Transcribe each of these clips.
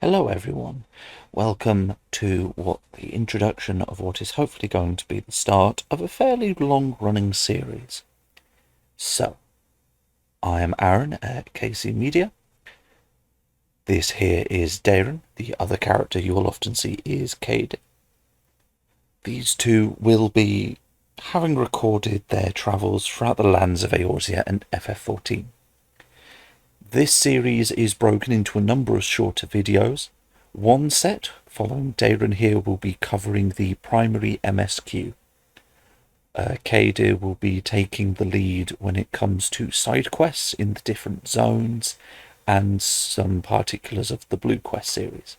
Hello everyone, welcome to the introduction of what is hopefully going to be the start of a fairly long-running series. So, I am Aaron at Queasy Media. This here is Darren, the other character you will often see is Cade. These two will be having recorded their travels throughout the lands of Eorzea and FF14. This series is broken into a number of shorter videos. One set, following Darren here, will be covering the primary MSQ. Cade will be taking the lead when it comes to side quests in the different zones and some particulars of the Blue Quest series.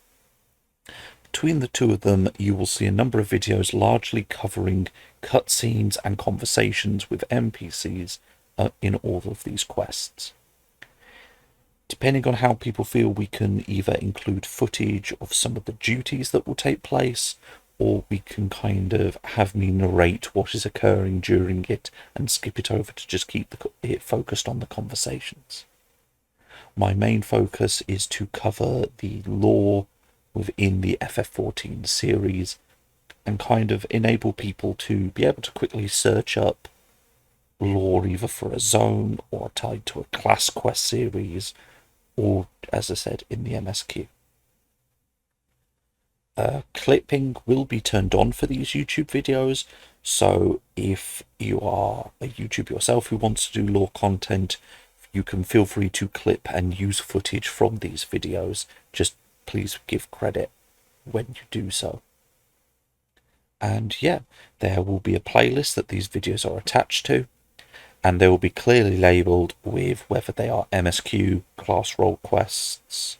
Between the two of them, you will see a number of videos largely covering cutscenes and conversations with NPCs in all of these quests. Depending on how people feel, we can either include footage of some of the duties that will take place, or we can kind of have me narrate what is occurring during it and skip it over to just keep it focused on the conversations. My main focus is to cover the lore within the FF14 series and kind of enable people to be able to quickly search up lore either for a zone or tied to a class quest series, or, as I said, in the MSQ. Clipping will be turned on for these YouTube videos, so if you are a YouTuber yourself who wants to do lore content, you can feel free to clip and use footage from these videos. Just please give credit when you do so. And yeah, there will be a playlist that these videos are attached to, and they will be clearly labelled with whether they are MSQ, class role quests,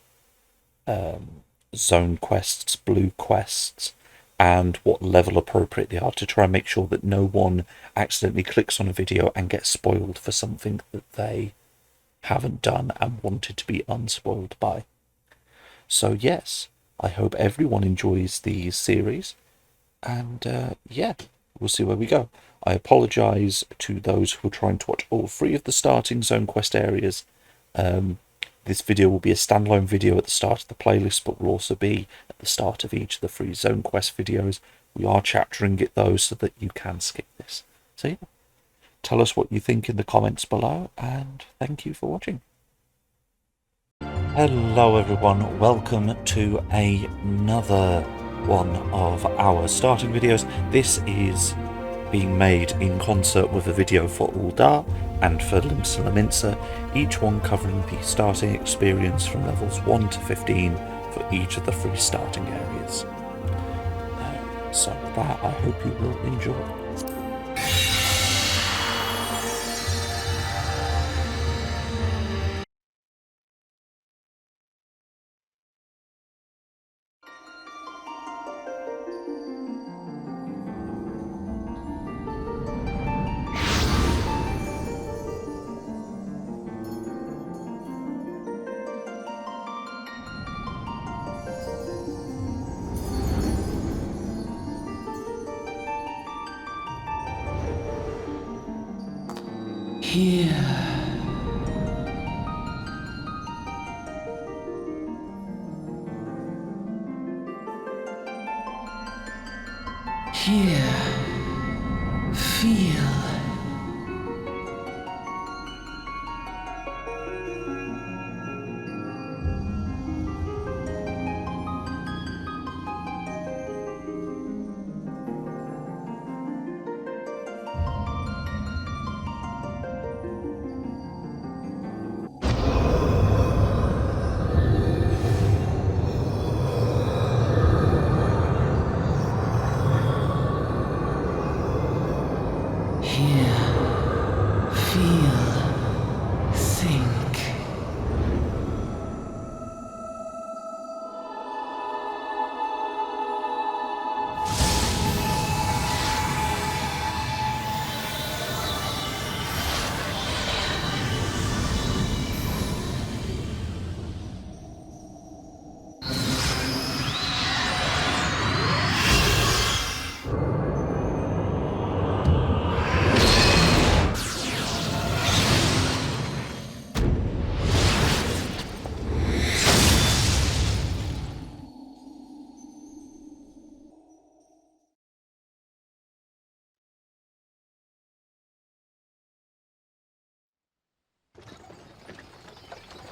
zone quests, blue quests, and what level appropriate they are, to try and make sure that no one accidentally clicks on a video and gets spoiled for something that they haven't done and wanted to be unspoiled by. So yes, I hope everyone enjoys the series, and yeah, we'll see where we go. I apologise to those who are trying to watch all three of the starting zone quest areas. This video will be a standalone video at the start of the playlist, but will also be at the start of each of the three zone quest videos. We are chaptering it though, so that you can skip this. So yeah, tell us what you think in the comments below, and thank you for watching. Hello everyone, welcome to another one of our starting videos. This is being made in concert with a video for Uldar and for Limsa Laminsa, each one covering the starting experience from levels 1 to 15 for each of the three starting areas. So with that, I hope you will enjoy. Here. Here. Feel.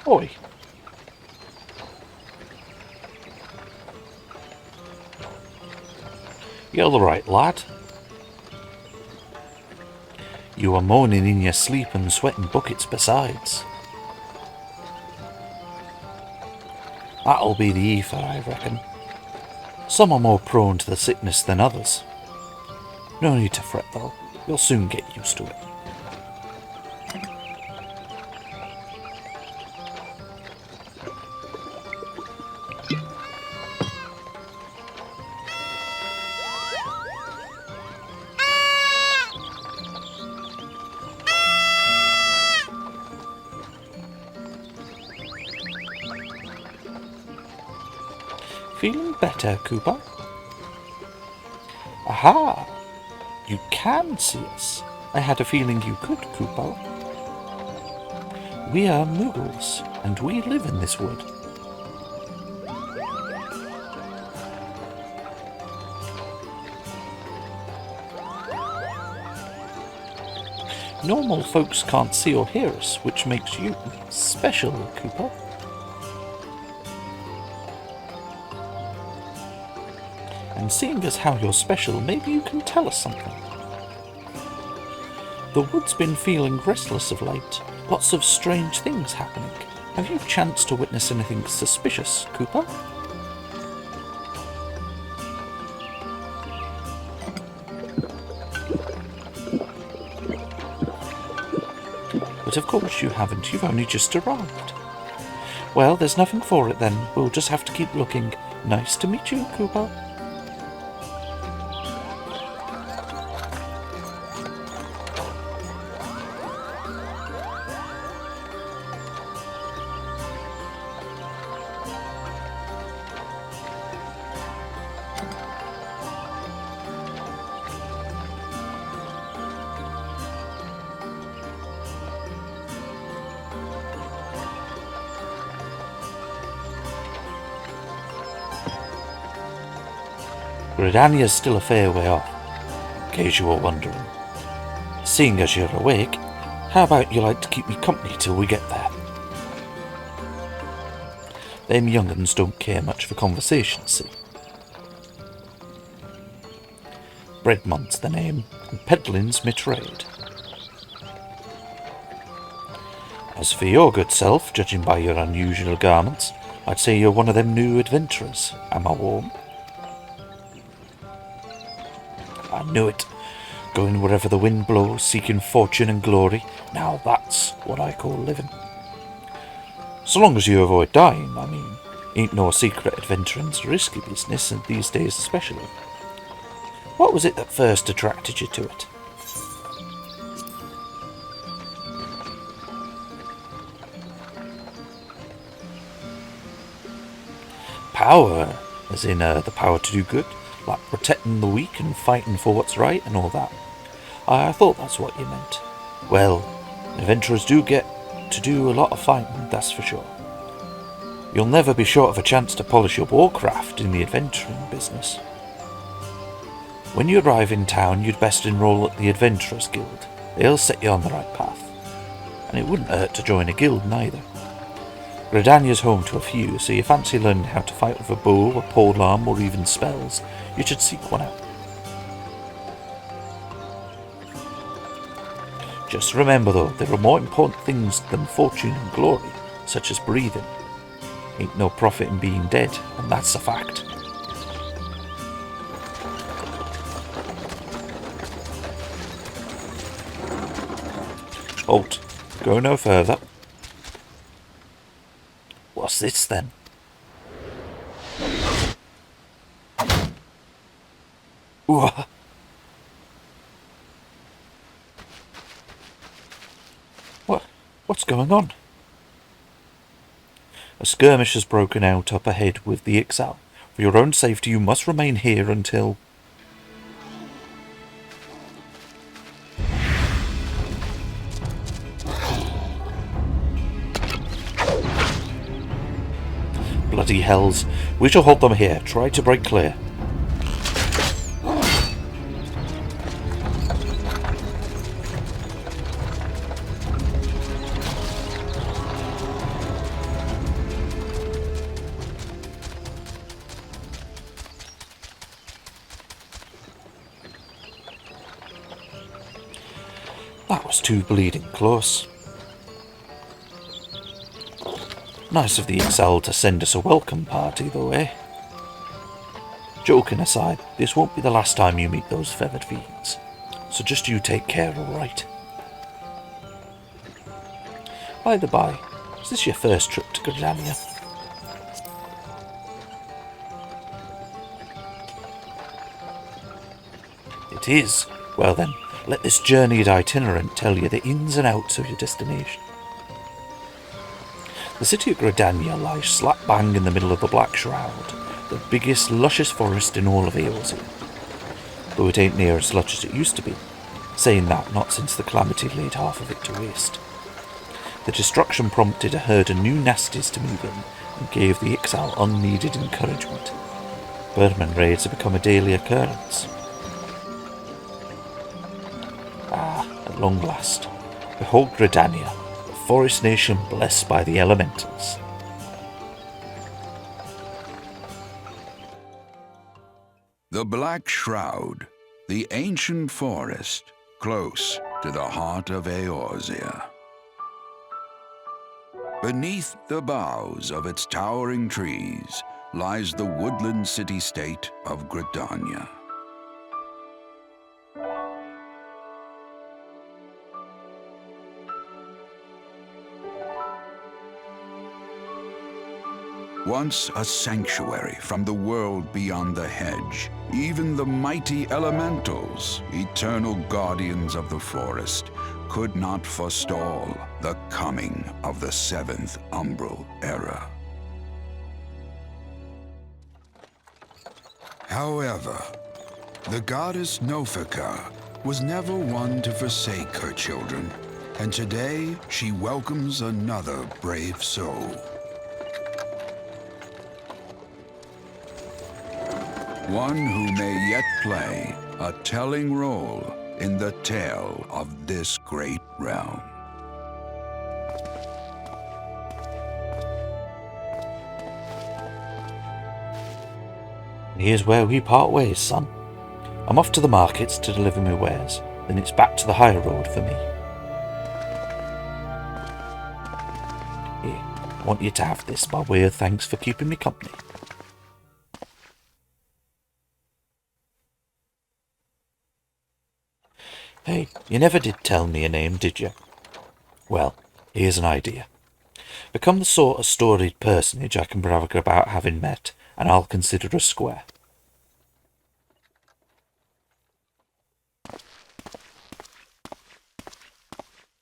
Oi. You're the right lad. You are moaning in your sleep and sweating buckets besides. That'll be the ether, I reckon. Some are more prone to the sickness than others. No need to fret though, you'll soon get used to it. Feeling better, Cooper? Aha! You can see us. I had a feeling you could, Cooper. We are Muggles, and we live in this wood. Normal folks can't see or hear us, which makes you special, Cooper. And seeing as how you're special, maybe you can tell us something. The wood's been feeling restless of late. Lots of strange things happening. Have you chanced to witness anything suspicious, Cooper? But of course you haven't. You've only just arrived. Well, there's nothing for it then. We'll just have to keep looking. Nice to meet you, Cooper. Gridania's still a fair way off, in case you were wondering. Seeing as you're awake, how about you like to keep me company till we get there? Them young'uns don't care much for conversation, see? Breadmont's the name, and peddling's my trade. As for your good self, judging by your unusual garments, I'd say you're one of them new adventurers. Am I warm? I knew it. Going wherever the wind blows, seeking fortune and glory. Now that's what I call living. So long as you avoid dying, I mean. Ain't no secret adventuring's a risky business, and these days especially. What was it that first attracted you to it? Power, as in the power to do good, like protecting the weak and fighting for what's right and all that. I thought that's what you meant. Well, adventurers do get to do a lot of fighting, that's for sure. You'll never be short of a chance to polish your warcraft in the adventuring business. When you arrive in town, you'd best enroll at the Adventurers Guild. They'll set you on the right path. And it wouldn't hurt to join a guild neither. Gridania's home to a few, so you fancy learning how to fight with a bow, a polearm, or even spells, you should seek one out. Just remember though, there are more important things than fortune and glory, such as breathing. Ain't no profit in being dead, and that's a fact. Halt. Go no further. What's this then? Ooh. What's going on? A skirmish has broken out up ahead with the Ixal. For your own safety, you must remain here until... Bloody hells. We shall hold them here. Try to break clear. That was too bleeding close. Nice of the Excel to send us a welcome party, though, eh? Joking aside, this won't be the last time you meet those feathered fiends, so just you take care, alright? By the by, is this your first trip to Gridania? It is. Well then, let this journeyed itinerant tell you the ins and outs of your destination. The city of Gridania lies slap bang in the middle of the Black Shroud, the biggest, luscious forest in all of Eorzea. Though it ain't near as lush as it used to be, saying that not since the calamity laid half of it to waste. The destruction prompted a herd of new nasties to move in and gave the Ixal unneeded encouragement. Birdman raids have become a daily occurrence. At long last, behold Gridania, a forest nation blessed by the elementals. The Black Shroud, the ancient forest, close to the heart of Eorzea. Beneath the boughs of its towering trees lies the woodland city-state of Gridania. Once a sanctuary from the world beyond the hedge, even the mighty elementals, eternal guardians of the forest, could not forestall the coming of the seventh umbral era. However, the goddess Nofika was never one to forsake her children, and today she welcomes another brave soul. One who may yet play a telling role in the tale of this great realm. Here's where we part ways, son. I'm off to the markets to deliver my wares, then it's back to the higher road for me. Here, I want you to have this by way of thanks for keeping me company. Hey, you never did tell me a name, did you? Well, here's an idea. Become the sort of storied personage I can brag about having met, and I'll consider us square.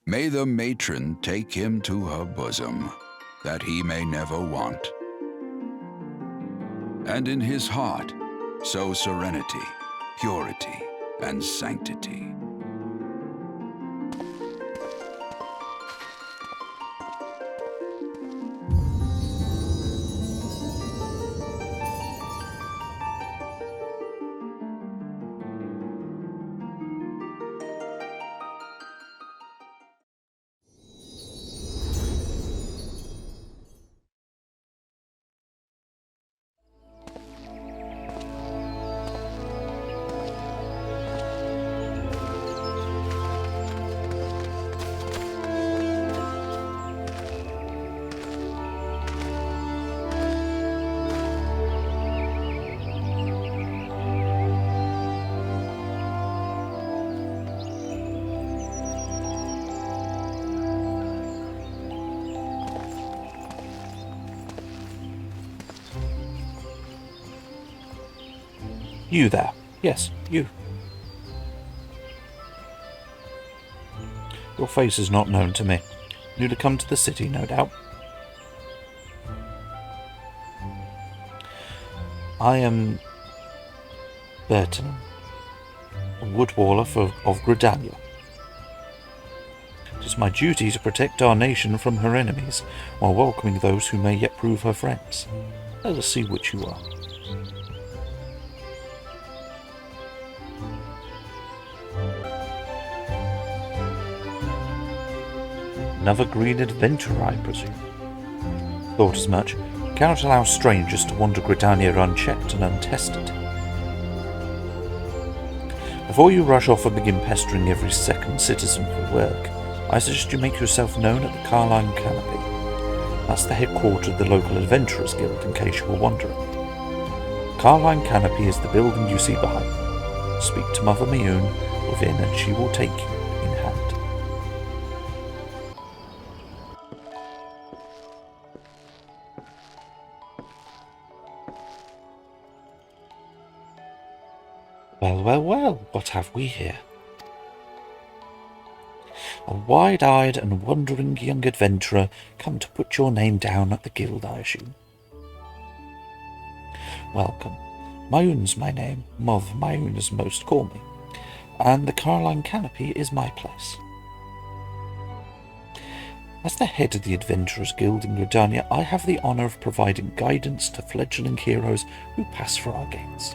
May the matron take him to her bosom, that he may never want. And in his heart, sow serenity, purity, and sanctity. You there. Yes, you. Your face is not known to me. New to come to the city, no doubt. I am Burton, a woodwaller of Gridania. It is my duty to protect our nation from her enemies, while welcoming those who may yet prove her friends. Let us see which you are. Another green adventurer, I presume. Thought as much. Cannot allow strangers to wander Gridania unchecked and untested. Before you rush off and begin pestering every second citizen for work, I suggest you make yourself known at the Carline Canopy. That's the headquarters of the local Adventurers Guild, in case you were wondering. Carline Canopy is the building you see behind me. Speak to Mother Mioun within and she will take you in hand. Well, well, well, what have we here? A wide-eyed and wondering young adventurer come to put your name down at the guild, I assume. Welcome. Mioun's my name, Mother Mioun as most call me, and the Carline Canopy is my place. As the head of the Adventurers Guild in Gridania, I have the honour of providing guidance to fledgling heroes who pass for our gates.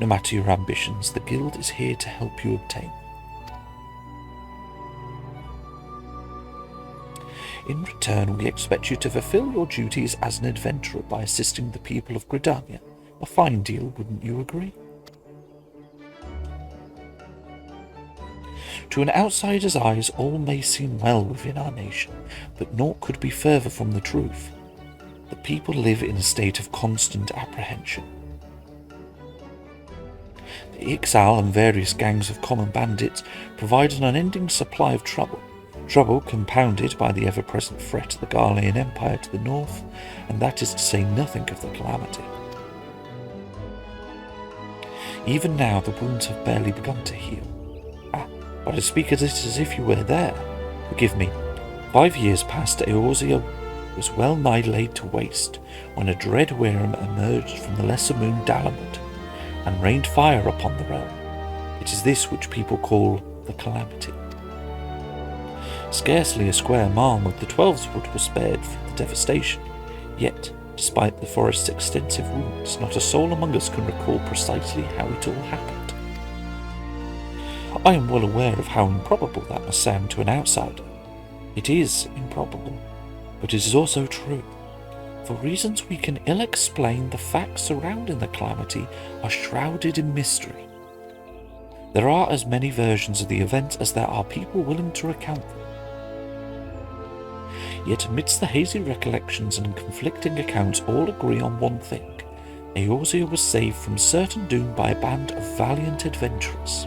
No matter your ambitions, the Guild is here to help you obtain. In return, we expect you to fulfill your duties as an adventurer by assisting the people of Gridania. A fine deal, wouldn't you agree? To an outsider's eyes, all may seem well within our nation, but naught could be further from the truth. The people live in a state of constant apprehension. The Ixal and various gangs of common bandits provide an unending supply of trouble compounded by the ever-present threat of the Gridanian Empire to the north, and that is to say nothing of the calamity. Even now the wounds have barely begun to heal. But I speak of this as if you were there. Forgive me. 5 years past, Eorzea was well nigh laid to waste, when a dread Wyrm emerged from the lesser moon Dalamud, and rained fire upon the realm. It is this which people call the calamity. Scarcely a square mile of the Twelveswood was spared from the devastation, yet, despite the forest's extensive wounds, not a soul among us can recall precisely how it all happened. I am well aware of how improbable that must sound to an outsider. It is improbable, but it is also true. For reasons we can ill explain, the facts surrounding the calamity are shrouded in mystery. There are as many versions of the event as there are people willing to recount them. Yet amidst the hazy recollections and conflicting accounts, all agree on one thing. Eorzea was saved from certain doom by a band of valiant adventurers.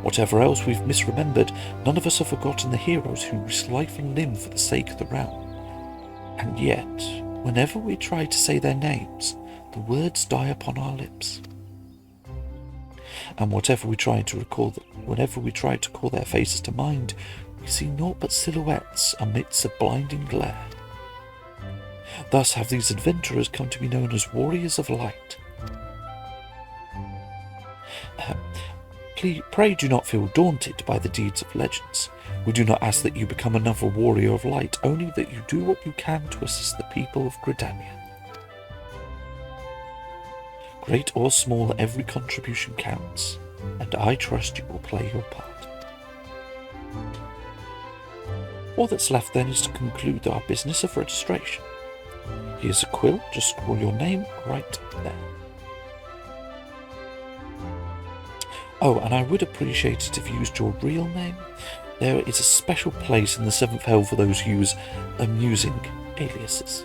Whatever else we've misremembered, none of us have forgotten the heroes who risked life and limb for the sake of the realm. And yet, whenever we try to say their names, the words die upon our lips. And whenever we try to call their faces to mind, we see naught but silhouettes amidst a blinding glare. Thus have these adventurers come to be known as Warriors of Light. Pray do not feel daunted by the deeds of legends. We do not ask that you become another Warrior of Light, only that you do what you can to assist the people of Gridania. Great or small, every contribution counts, and I trust you will play your part. All that's left then is to conclude our business of registration. Here's a quill, just scrawl your name right there. Oh, and I would appreciate it if you used your real name. There is a special place in the 7th Hell for those who use amusing aliases.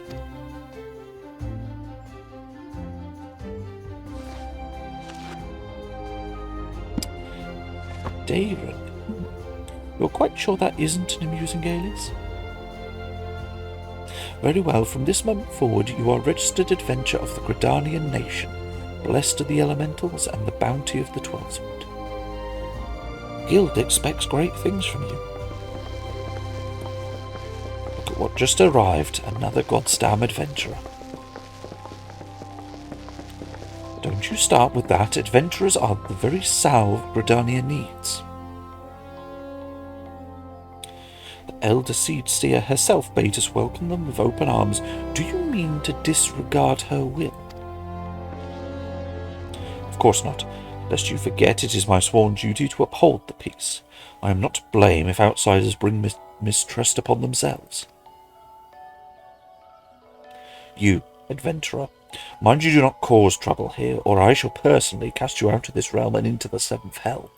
David, you're quite sure that isn't an amusing alias? Very well, from this moment forward you are registered adventurer of the Gridanian nation, blessed are the elementals and the bounty of the Twelveswood. Guild expects great things from you. Look at what just arrived, another goddamn adventurer. Don't you start with that. Adventurers are the very salve Gridania needs. The elder seed steer herself bade us welcome them with open arms. Do you mean to disregard her will? Of course not. Lest you forget, it is my sworn duty to uphold the peace. I am not to blame if outsiders bring mistrust upon themselves. You, adventurer, Mind you do not cause trouble here, or I shall personally cast you out of this realm and into the seventh hell.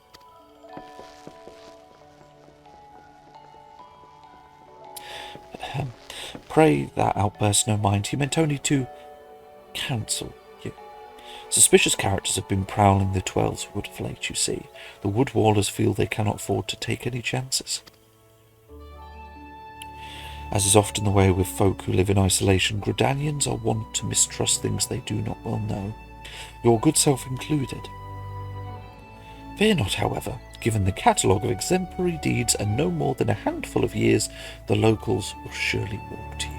Pray that outburst no mind. He meant only to counsel you. Suspicious characters have been prowling the 12's wood flake, you see. The wood wallers feel they cannot afford to take any chances. As is often the way with folk who live in isolation, Gridanians are wont to mistrust things they do not well know, your good self included. Fear not, however. Given the catalogue of exemplary deeds and no more than a handful of years, the locals will surely walk to you.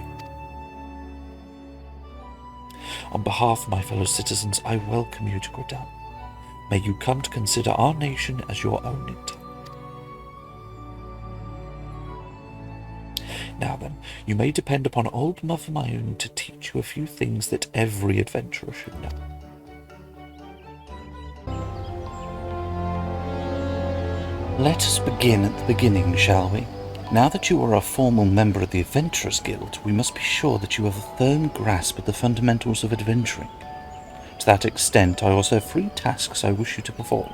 On behalf of my fellow citizens, I welcome you to Gridan. May you come to consider our nation as your own in time. Now then, you may depend upon old Mother Mayun to teach you a few things that every adventurer should know. Let us begin at the beginning, shall we? Now that you are a formal member of the Adventurers Guild, we must be sure that you have a firm grasp of the fundamentals of adventuring. To that extent, I also have 3 tasks I wish you to perform.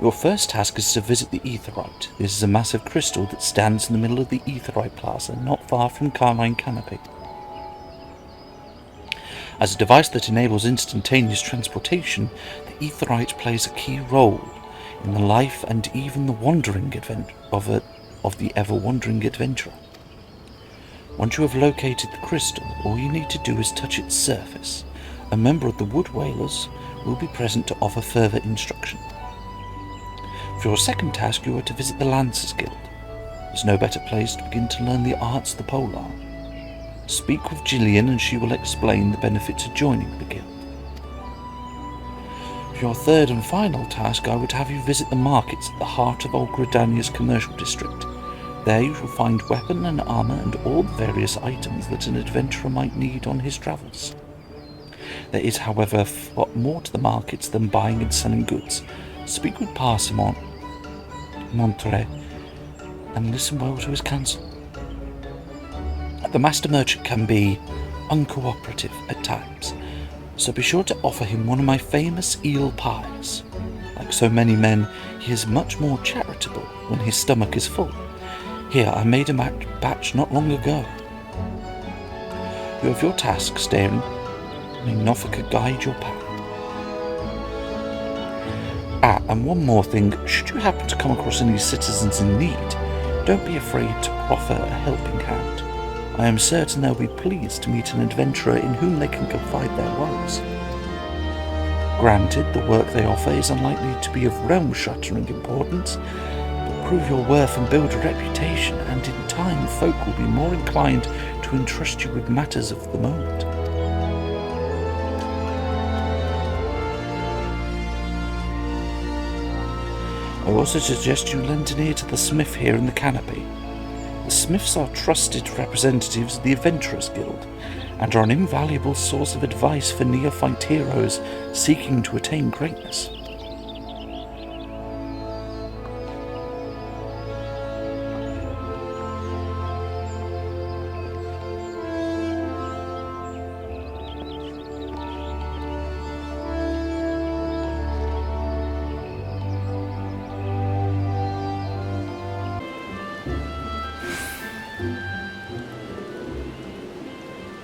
Your first task is to visit the Aetheryte. This is a massive crystal that stands in the middle of the Aetheryte Plaza, not far from Carmine Canopy. As a device that enables instantaneous transportation, the Aetheryte plays a key role in the life and even the wandering of the ever-wandering adventurer. Once you have located the crystal, all you need to do is touch its surface. A member of the Wood Whalers will be present to offer further instruction. For your second task, you are to visit the Lancers Guild. There's no better place to begin to learn the arts of the Polar. Speak with Gillian and she will explain the benefits of joining the guild. For your third and final task, I would have you visit the markets at the heart of Old Gridania's commercial district. There you shall find weapon and armour and all the various items that an adventurer might need on his travels. There is, however, more to the markets than buying and selling goods. Speak with Parsimon, Monterey, and listen well to his counsel. The master merchant can be uncooperative at times, so be sure to offer him one of my famous eel pies. Like so many men, he is much more charitable when his stomach is full. Here, I made a batch not long ago. You have your task, Staring. May Nofika guide your path. And one more thing, should you happen to come across any citizens in need, don't be afraid to proffer a helping hand. I am certain they'll be pleased to meet an adventurer in whom they can confide their woes. Granted, the work they offer is unlikely to be of realm-shattering importance, but prove your worth and build a reputation, and in time folk will be more inclined to entrust you with matters of the moment. I also suggest you lend an ear to the smith here in the Canopy. The smiths are trusted representatives of the Adventurers Guild, and are an invaluable source of advice for neophyte heroes seeking to attain greatness.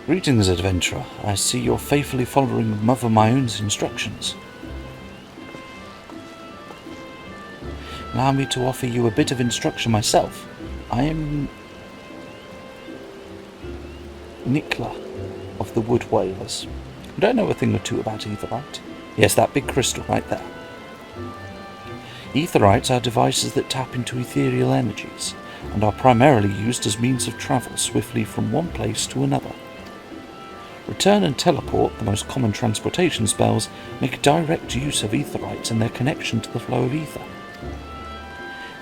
Greetings, adventurer. I see you're faithfully following Mother Mayun's instructions. Allow me to offer you a bit of instruction myself. I am Nikla of the Wood Whalers. I don't know a thing or two about Aetheryte. Yes, that big crystal right there. Aetherites are devices that tap into ethereal energies, and are primarily used as means of travel swiftly from one place to another. Return and teleport, the most common transportation spells, make direct use of Aetherites and their connection to the flow of ether.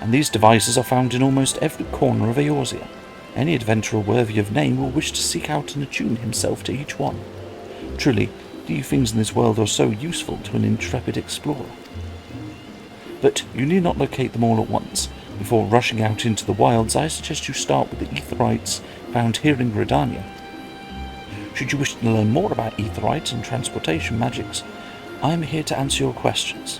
And these devices are found in almost every corner of Eorzea. Any adventurer worthy of name will wish to seek out and attune himself to each one. Truly, few things in this world are so useful to an intrepid explorer. But you need not locate them all at once. Before rushing out into the wilds, I suggest you start with the Aetherites found here in Gridania. Should you wish to learn more about aetherites and transportation magics, I am here to answer your questions.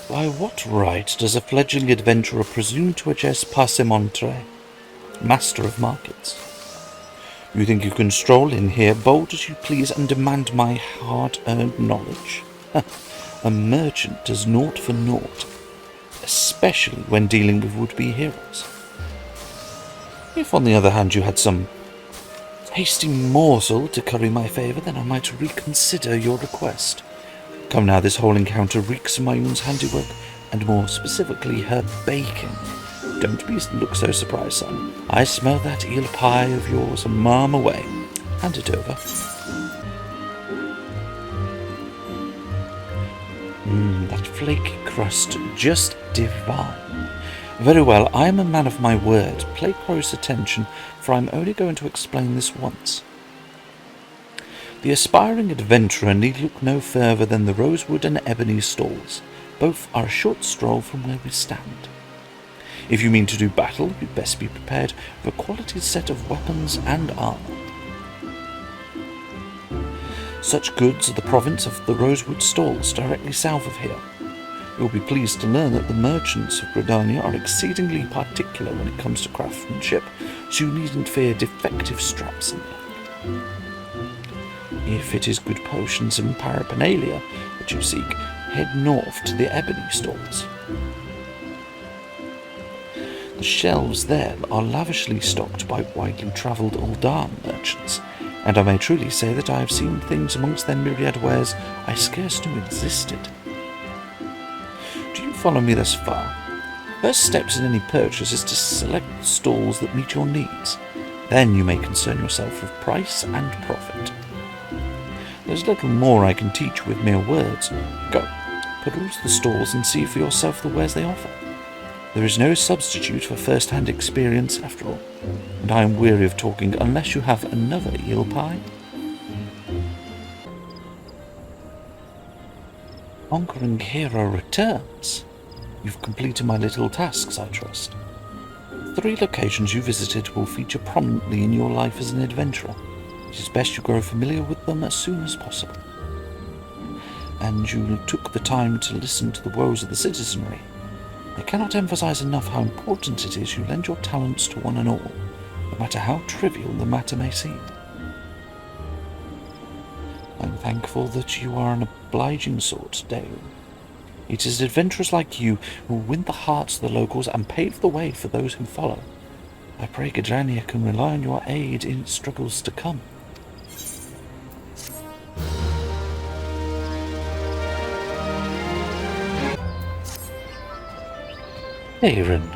By what right does a fledgling adventurer presume to address Passemontre, master of markets? You think you can stroll in here bold as you please and demand my hard-earned knowledge? A merchant does naught for naught, especially when dealing with would-be heroes. If, on the other hand, you had some tasty morsel to curry my favour, then I might reconsider your request. Come now, this whole encounter reeks of my own's handiwork, and more specifically her baking. Don't look so surprised, son. I smell that eel pie of yours a mile away. Hand it over. That flaky crust, just divine. Very well, I am a man of my word. Pay close attention, for I am only going to explain this once. The aspiring adventurer need look no further than the rosewood and ebony stalls. Both are a short stroll from where we stand. If you mean to do battle, you'd best be prepared for a quality set of weapons and armour. Such goods are the province of the rosewood stalls, directly south of here. You'll be pleased to learn that the merchants of Gridania are exceedingly particular when it comes to craftsmanship, so you needn't fear defective straps in there. If it is good potions and paraphernalia that you seek, head north to the ebony stalls. The shelves there are lavishly stocked by widely travelled Uldan merchants, and I may truly say that I have seen things amongst their myriad wares I scarce knew existed. Do you follow me thus far? First steps in any purchase is to select stalls that meet your needs. Then you may concern yourself with price and profit. There's little more I can teach with mere words. Go, peruse the stalls and see for yourself the wares they offer. There is no substitute for first-hand experience after all, and I am weary of talking unless you have another eel pie. Conquering hero returns. You've completed my little tasks, I trust. 3 locations you visited will feature prominently in your life as an adventurer. It is best you grow familiar with them as soon as possible. And you took the time to listen to the woes of the citizenry. I cannot emphasize enough how important it is you lend your talents to one and all, no matter how trivial the matter may seem. I'm thankful that you are an obliging sort, Dale. It is adventurers like you who win the hearts of the locals and pave the way for those who follow. I pray Gridania can rely on your aid in its struggles to come. Aaron,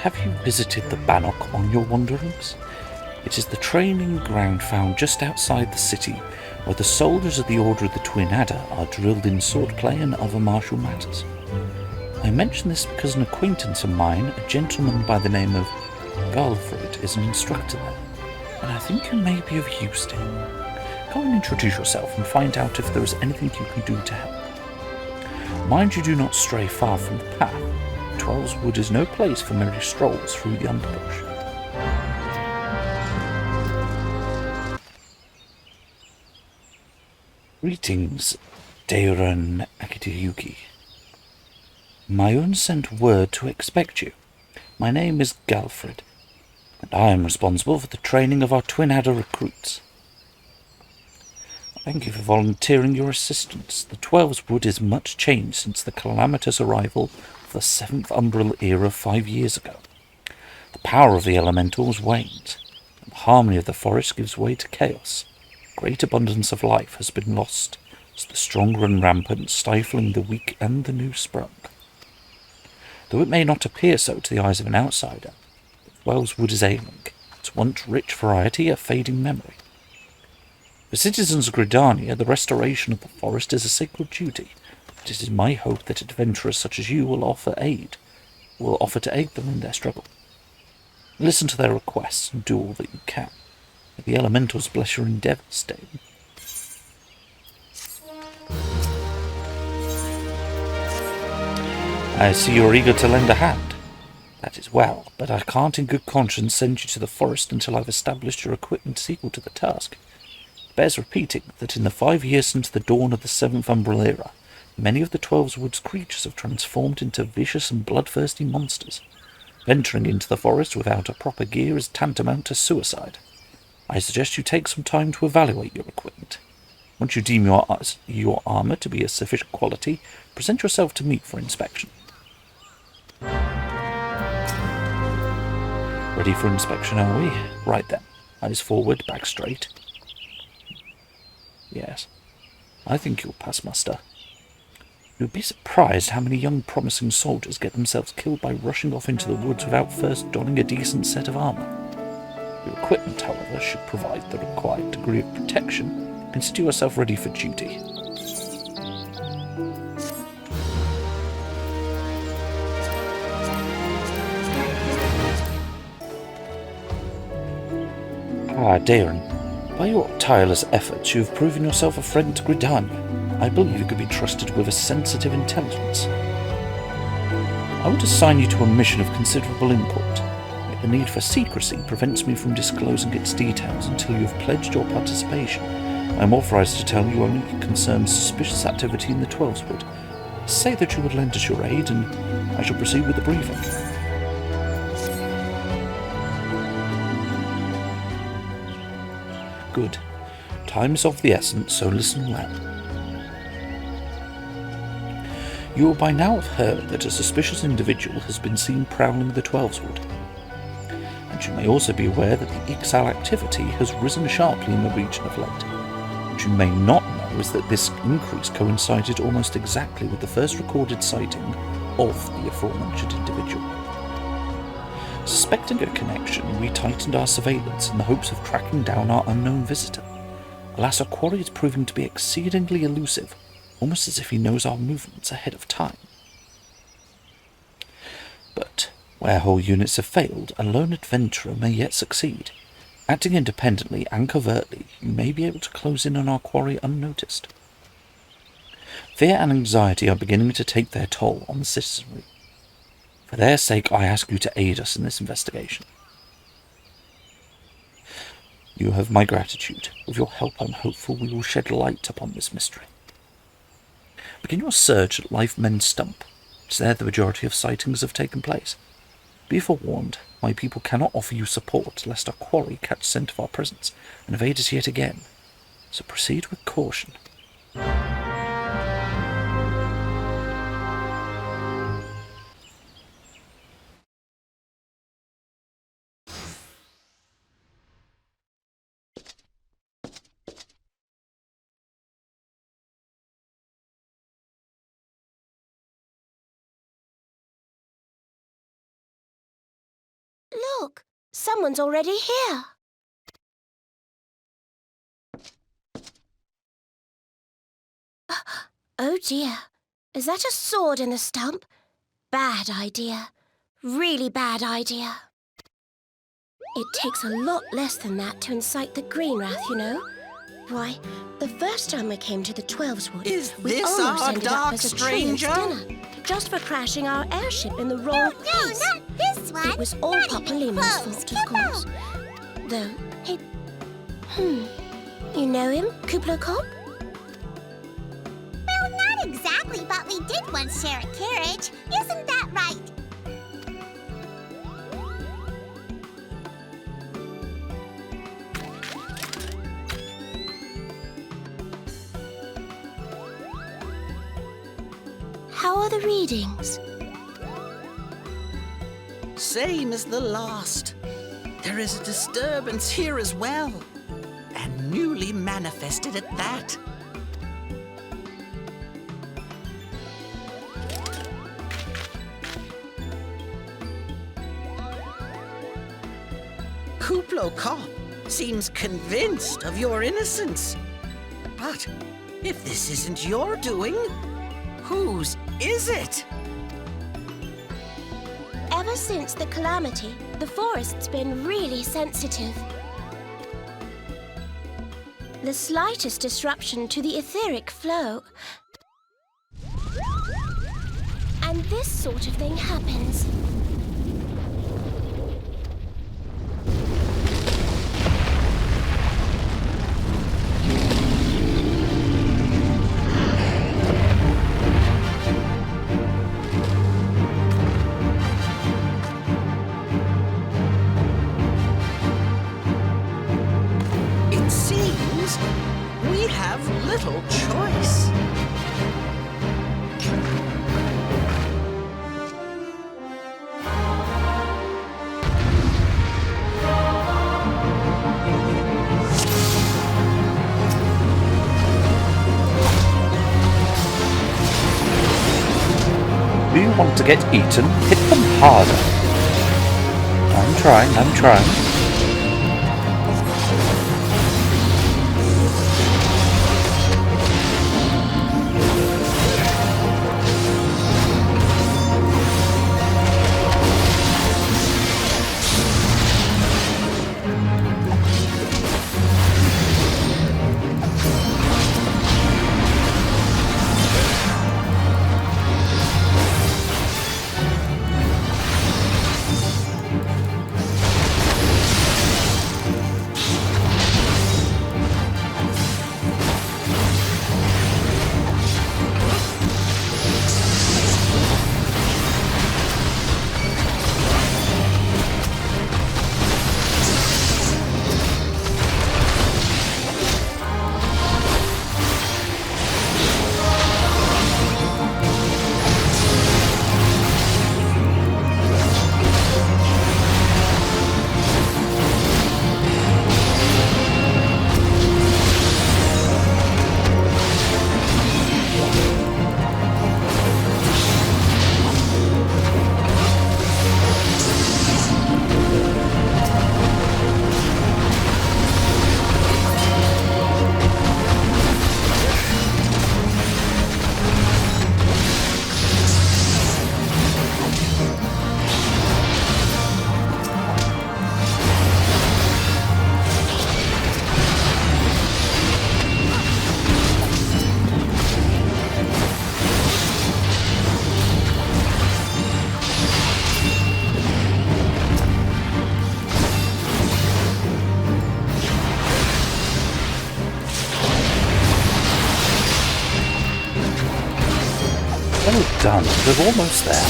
have you visited the Bannock on your wanderings? It is the training ground found just outside the city, where the soldiers of the Order of the Twin Adder are drilled in swordplay and other martial matters. I mention this because an acquaintance of mine, a gentleman by the name of Galfred, is an instructor there, and I think you may be of use to him. Go and introduce yourself and find out if there is anything you can do to help. Mind you do not stray far from the path. Twelve's Wood is no place for merry strolls through the underbrush. Greetings, Deiran Akitiyuki. My own sent word to expect you. My name is Galfred, and I am responsible for the training of our Twin Adder recruits. Thank you for volunteering your assistance. The Twelve's Wood is much changed since the calamitous arrival of the 7th Umbral era 5 years ago. The power of the elementals wanes, and the harmony of the forest gives way to chaos. Great abundance of life has been lost, as the strong run rampant, stifling the weak and the new sprung. Though it may not appear so to the eyes of an outsider, the Twelve's Wood is ailing, its once rich variety a fading memory. For citizens of Gridania, the restoration of the forest is a sacred duty, but it is my hope that adventurers such as you will offer to aid them in their struggle. Listen to their requests and do all that you can. May the elementals bless your endeavours, Dale. I see you're eager to lend a hand. That is well, but I can't in good conscience send you to the forest until I've established your equipment is equal to the task. It bears repeating that in the 5 years since the dawn of the 7th Umbral Era, many of the 12's Wood's creatures have transformed into vicious and bloodthirsty monsters. Venturing into the forest without a proper gear is tantamount to suicide. I suggest you take some time to evaluate your equipment. Once you deem your armour to be of sufficient quality, present yourself to me for inspection. Ready for inspection, are we? Right then. Eyes forward, back straight. Yes. I think you'll pass muster. You'd be surprised how many young promising soldiers get themselves killed by rushing off into the woods without first donning a decent set of armour. Your equipment, however, should provide the required degree of protection. Consider yourself ready for duty. Darren, by your tireless efforts you have proven yourself a friend to Gridanian. I believe you could be trusted with a sensitive intelligence. I would assign you to a mission of considerable import, yet the need for secrecy prevents me from disclosing its details until you have pledged your participation. I am authorized to tell you only it concerns suspicious activity in the 12's Wood. Say that you would lend us your aid, and I shall proceed with the briefing. Good. Time is of the essence, so listen well. You will by now have heard that a suspicious individual has been seen prowling the 12's Wood. And you may also be aware that the Ixal activity has risen sharply in the region of late. What you may not know is that this increase coincided almost exactly with the first recorded sighting of the aforementioned individual. Suspecting a connection, we tightened our surveillance in the hopes of tracking down our unknown visitor. Alas, our quarry is proving to be exceedingly elusive, almost as if he knows our movements ahead of time. But where whole units have failed, a lone adventurer may yet succeed. Acting independently and covertly, you may be able to close in on our quarry unnoticed. Fear and anxiety are beginning to take their toll on the citizenry. For their sake, I ask you to aid us in this investigation. You have my gratitude. With your help, I'm hopeful we will shed light upon this mystery. Begin your search at Life Men's Stump. It's there the majority of sightings have taken place. Be forewarned, my people cannot offer you support lest our quarry catch scent of our presence and evade us yet again. So proceed with caution. Look, someone's already here. Oh dear, is that a sword in the stump? Bad idea. Really bad idea. It takes a lot less than that to incite the green wrath, you know. Why, the first time we came to the 12's Wood, we almost ended up as a train's dinner, just for crashing our airship in the wrong place. No, not this one. It was all Papa Lima's fault, of course. Though, he... You know him, Kuplo Kop? Well, not exactly, but we did once share a carriage. Isn't that right? How are the readings? Same as the last. There is a disturbance here as well, and newly manifested at that. Kuplo Kop seems convinced of your innocence. But if this isn't your doing, whose is it? Ever since the calamity, the forest's been really sensitive. The slightest disruption to the etheric flow, and this sort of thing happens. It seems we have little choice. Do you want to get eaten? Hit them harder. I'm trying. Well done, we're almost there.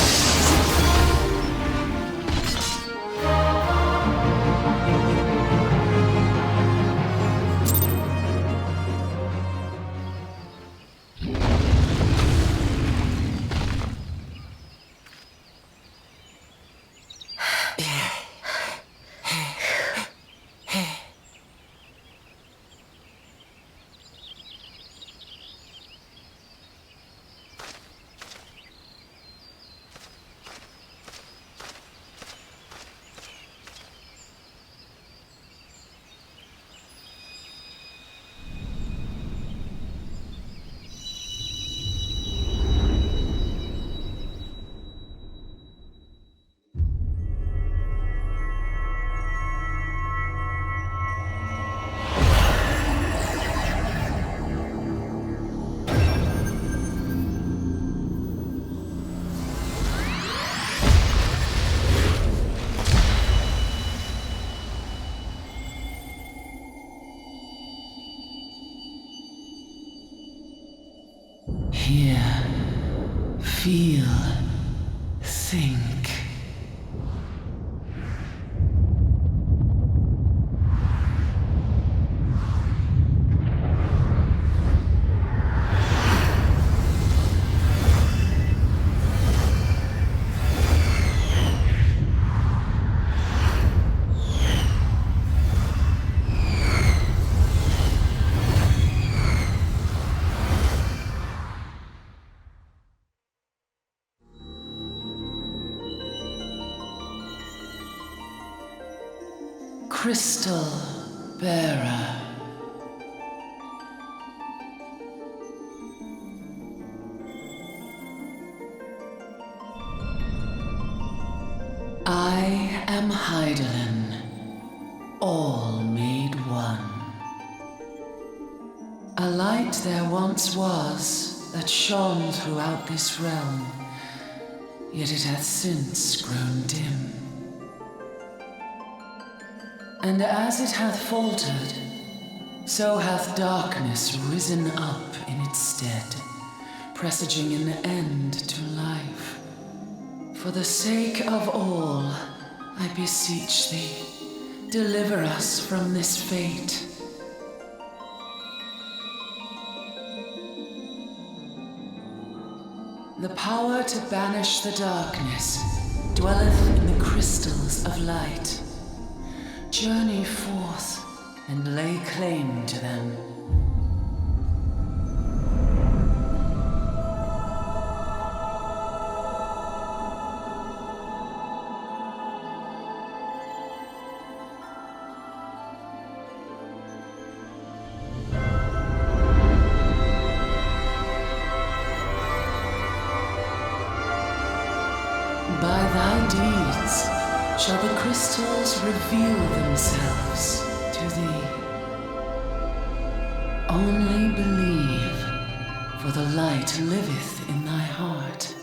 Hear, feel, think. Crystal Bearer. I am Hydaelyn, all made one. A light there once was that shone throughout this realm, yet it hath since grown dim. And as it hath faltered, so hath darkness risen up in its stead, presaging an end to life. For the sake of all, I beseech thee, deliver us from this fate. The power to banish the darkness dwelleth in the crystals of light. Journey forth and lay claim to them. By thy deeds shall the crystals reveal themselves to thee. Only believe, for the light liveth in thy heart.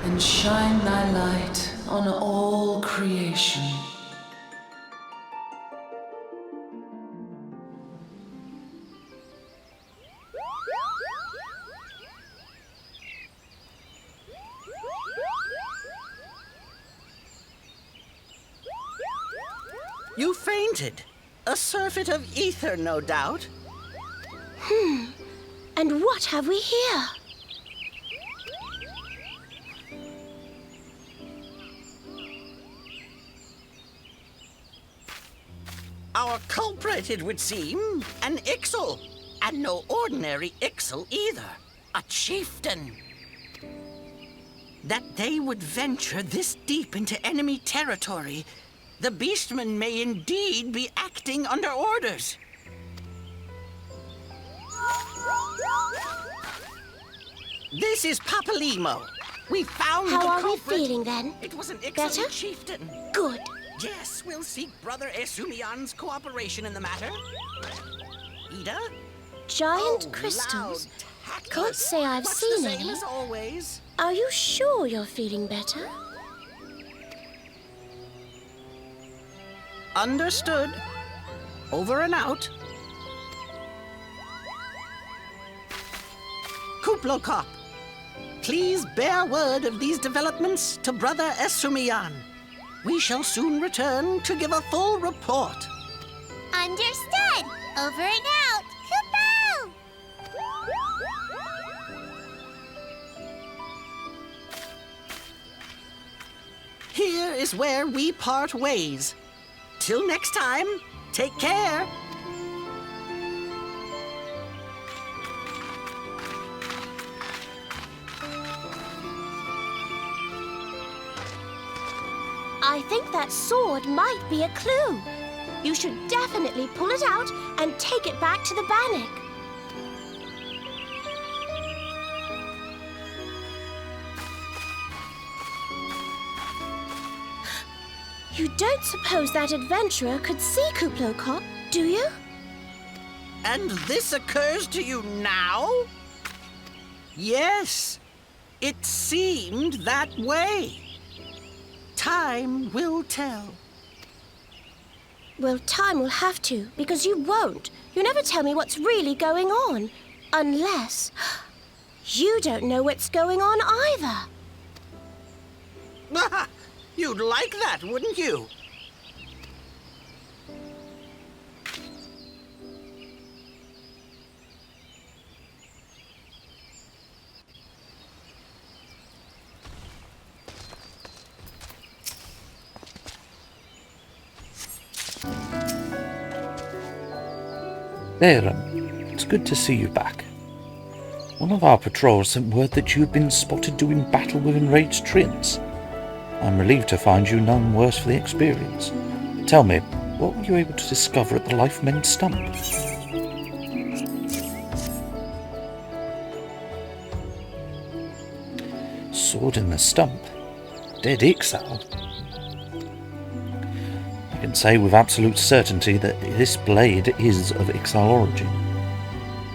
And shine thy light on all creation. You fainted. A surfeit of ether, no doubt. And what have we here? Our culprit, it would seem, an Ixal. And no ordinary Ixal either. A chieftain. That they would venture this deep into enemy territory, the beastmen may indeed be acting under orders. This is Papalimo. We found How the are culprit. we feeling then? It was an Ixal Better? chieftain. Good. Yes, we'll seek Brother Esumian's cooperation in the matter. Ida? Giant crystals. Can't say I've Much seen the same any. as always. Are you sure you're feeling better? Understood. Over and out. Kuplokop, please bear word of these developments to Brother Esumian. We shall soon return to give a full report. Understood. Over and out. Kupo! Here is where we part ways. Till next time, take care. I think that sword might be a clue. You should definitely pull it out and take it back to the Bannock. You don't suppose that adventurer could see Kuplokop, do you? And this occurs to you now? Yes, it seemed that way. Time will tell. Well, time will have to, because you won't. You never tell me what's really going on. Unless you don't know what's going on either. You'd like that, wouldn't you? There, it's good to see you back. One of our patrols sent word that you had been spotted doing battle with enraged treants. I'm relieved to find you none worse for the experience. Tell me, what were you able to discover at the Life-Mend stump? Sword in the stump? Dead Ixal? I can say with absolute certainty that this blade is of Ixal origin.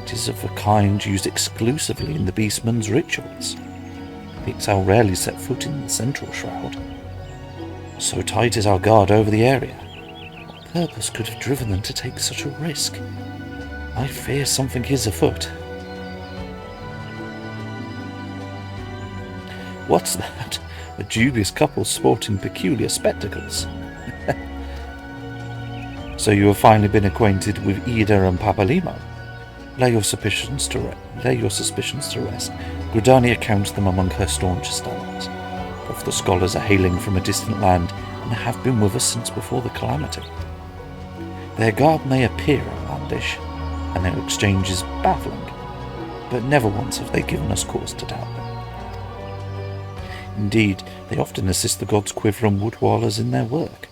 It is of a kind used exclusively in the Beastman's rituals. The Ixal rarely set foot in the central shroud. So tight is our guard over the area. What purpose could have driven them to take such a risk? I fear something is afoot. What's that? A dubious couple sporting peculiar spectacles. So you have finally been acquainted with Ida and Papalimo. Lay your suspicions to rest. Gridania counts them among her staunchest allies. Both the scholars are hailing from a distant land and have been with us since before the calamity. Their garb may appear outlandish, and their exchange is baffling, but never once have they given us cause to doubt them. Indeed, they often assist the gods Quiver and Woodwallers in their work,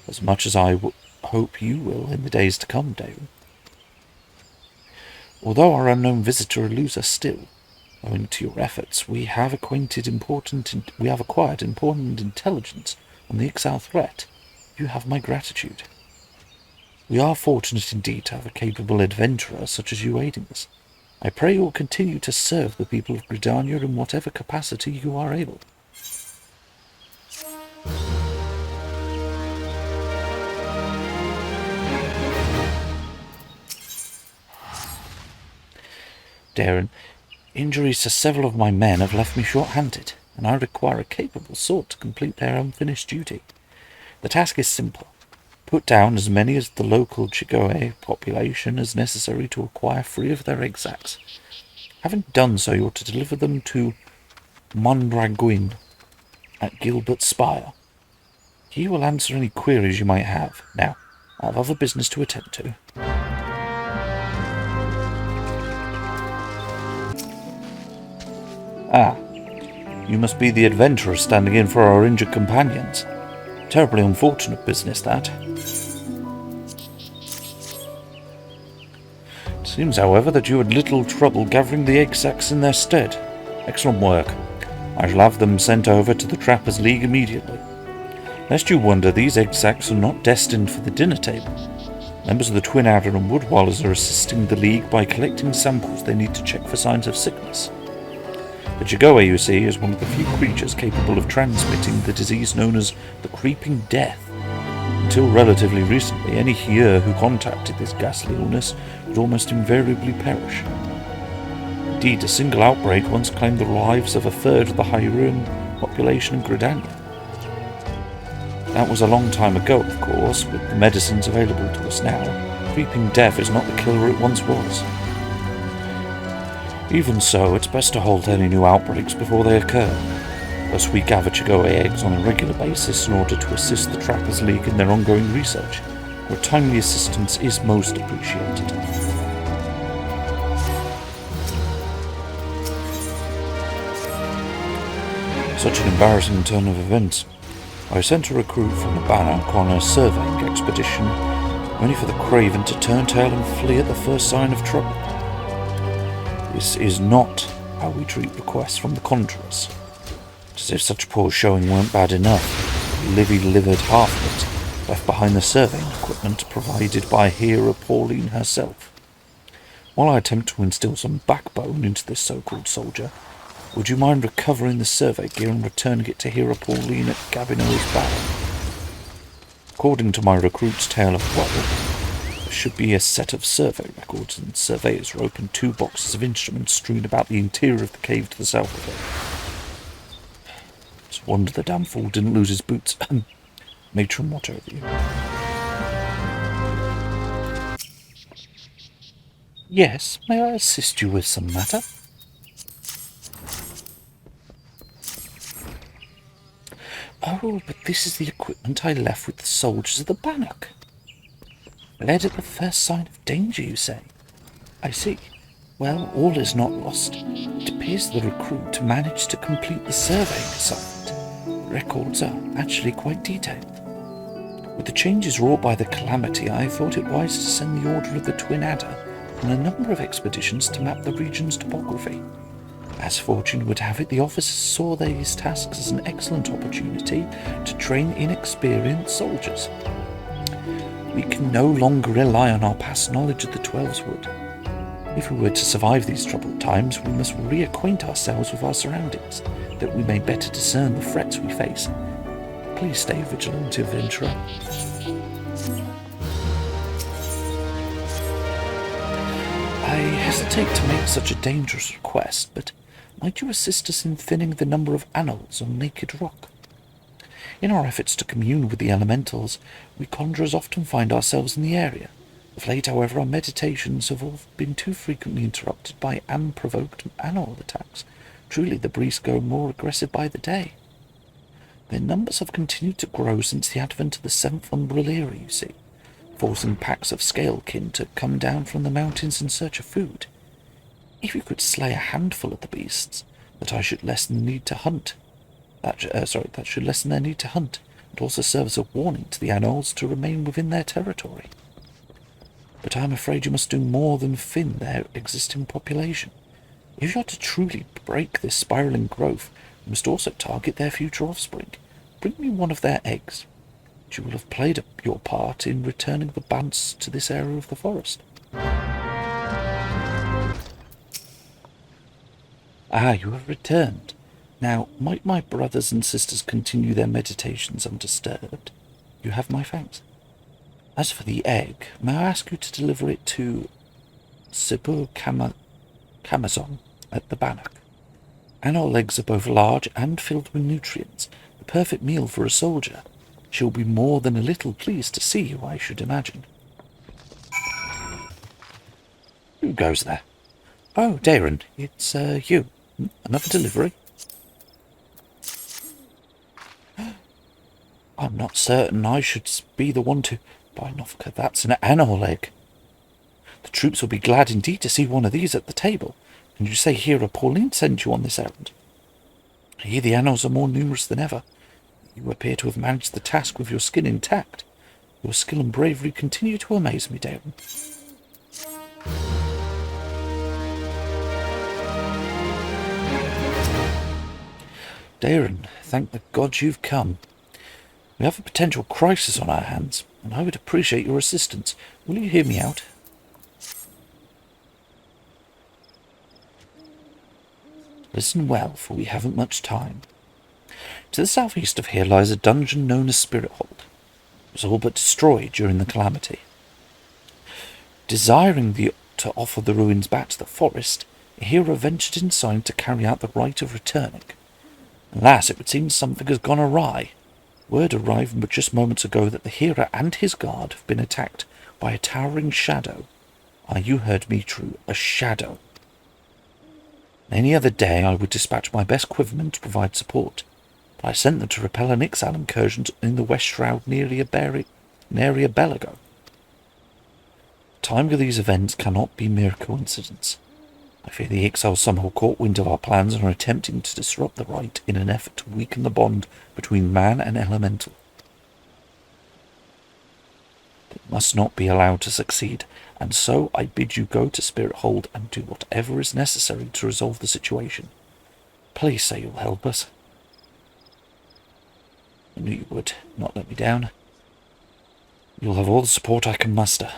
as much as I hope you will in the days to come, Dale. Although our unknown visitor eludes us still, owing to your efforts, we have acquired important intelligence on the Ixal threat. You have my gratitude. We are fortunate indeed to have a capable adventurer such as you aiding us. I pray you will continue to serve the people of Gridania in whatever capacity you are able. Darren, injuries to several of my men have left me short-handed, and I require a capable sword to complete their unfinished duty. The task is simple. Put down as many as the local Chigoe population as necessary to acquire 3 of their exacts. Having done so, you are to deliver them to Mondraguin at Gilbert Spire. He will answer any queries you might have. Now, I have other business to attend to. Ah, you must be the adventurer standing in for our injured companions. Terribly unfortunate business, that. It seems, however, that you had little trouble gathering the egg sacs in their stead. Excellent work. I shall have them sent over to the Trappers' League immediately. Lest you wonder, these egg sacs are not destined for the dinner table. Members of the Twin Adder and Woodwallers are assisting the League by collecting samples they need to check for signs of sickness. The Chigoe, you see, is one of the few creatures capable of transmitting the disease known as the Creeping Death. Until relatively recently, any Here who contacted this ghastly illness would almost invariably perish. Indeed, a single outbreak once claimed the lives of 1/3 of the Hyruan population in Gridania. That was a long time ago, of course. With the medicines available to us now, Creeping Death is not the killer it once was. Even so, it's best to halt any new outbreaks before they occur. Thus we gather Chigoe eggs on a regular basis in order to assist the Trappers' League in their ongoing research, where timely assistance is most appreciated. Such an embarrassing turn of events. I sent a recruit from the Bannock on a surveying expedition, only for the craven to turn tail and flee at the first sign of trouble. This is not how we treat requests from the Conjurers. As if such poor showing weren't bad enough, Livy-livered halflet left behind the surveying equipment provided by Hera Pauline herself. While I attempt to instill some backbone into this so-called soldier, would you mind recovering the survey gear and returning it to Hera Pauline at Gabino's Bower? According to my recruit's tale of woe, there should be a set of survey records and surveyor's rope and 2 boxes of instruments strewn about the interior of the cave to the south of it. It's a wonder the damn fool didn't lose his boots. Matron, what over you? Yes, may I assist you with some matter? Oh, but this is the equipment I left with the soldiers of the Bannock. Fled at the first sign of danger, you say? I see. Well, all is not lost. It appears the recruit managed to complete the survey assignment. The records are actually quite detailed. With the changes wrought by the calamity, I thought it wise to send the Order of the Twin Adder on a number of expeditions to map the region's topography. As fortune would have it, the officers saw these tasks as an excellent opportunity to train inexperienced soldiers. We can no longer rely on our past knowledge of the Twelveswood. If we were to survive these troubled times, we must reacquaint ourselves with our surroundings, that we may better discern the threats we face. Please stay vigilant, adventurer. I hesitate to make such a dangerous request, but might you assist us in thinning the number of anoles on Naked Rock? In our efforts to commune with the elementals, we conjurers often find ourselves in the area. Of late, however, our meditations have all been too frequently interrupted by unprovoked anole attacks. Truly, the breeze grow more aggressive by the day. Their numbers have continued to grow since the advent of the 7th Umbrella, you see, forcing packs of scalekin to come down from the mountains in search of food. If you could slay a handful of the beasts, that should lessen their need to hunt, and also serve as a warning to the anoles to remain within their territory. But I'm afraid you must do more than thin their existing population. If you're to truly break this spiraling growth, you must also target their future offspring. Bring me one of their eggs. You will have played your part in returning the bants to this area of the forest. Ah, you have returned. Now, might my brothers and sisters continue their meditations undisturbed? You have my thanks. As for the egg, may I ask you to deliver it to Sibur Camazon at the Bannock? Anole eggs are both large and filled with nutrients, the perfect meal for a soldier. She'll be more than a little pleased to see you, I should imagine. Who goes there? Oh, Darren, it's you. Another delivery? I'm not certain I should be the one to... By Novka, that's an anole egg. The troops will be glad indeed to see one of these at the table. And you say Hera Pauline sent you on this errand? Here the anoles are more numerous than ever. You appear to have managed the task with your skin intact. Your skill and bravery continue to amaze me, Darren. Darren, thank the gods you've come. We have a potential crisis on our hands, and I would appreciate your assistance. Will you hear me out? Listen well, for we haven't much time. To the southeast of here lies a dungeon known as Spirithold. It was all but destroyed during the calamity. Desiring to offer the ruins back to the forest, Hera ventured inside to carry out the rite of returning. Alas, it would seem something has gone awry. Word arrived but just moments ago that the Hera and his guard have been attacked by a towering shadow. Ah, you heard me true, a shadow. Any other day I would dispatch my best quivermen to provide support, but I sent them to repel an Ixal incursion in the West Shroud near Belago. The timing of these events cannot be mere coincidence. I fear the Ixal somehow caught wind of our plans and are attempting to disrupt the rite in an effort to weaken the bond between man and elemental. It must not be allowed to succeed, and so I bid you go to Spirithold and do whatever is necessary to resolve the situation. Please say you'll help us. I knew you would not let me down. You'll have all the support I can muster.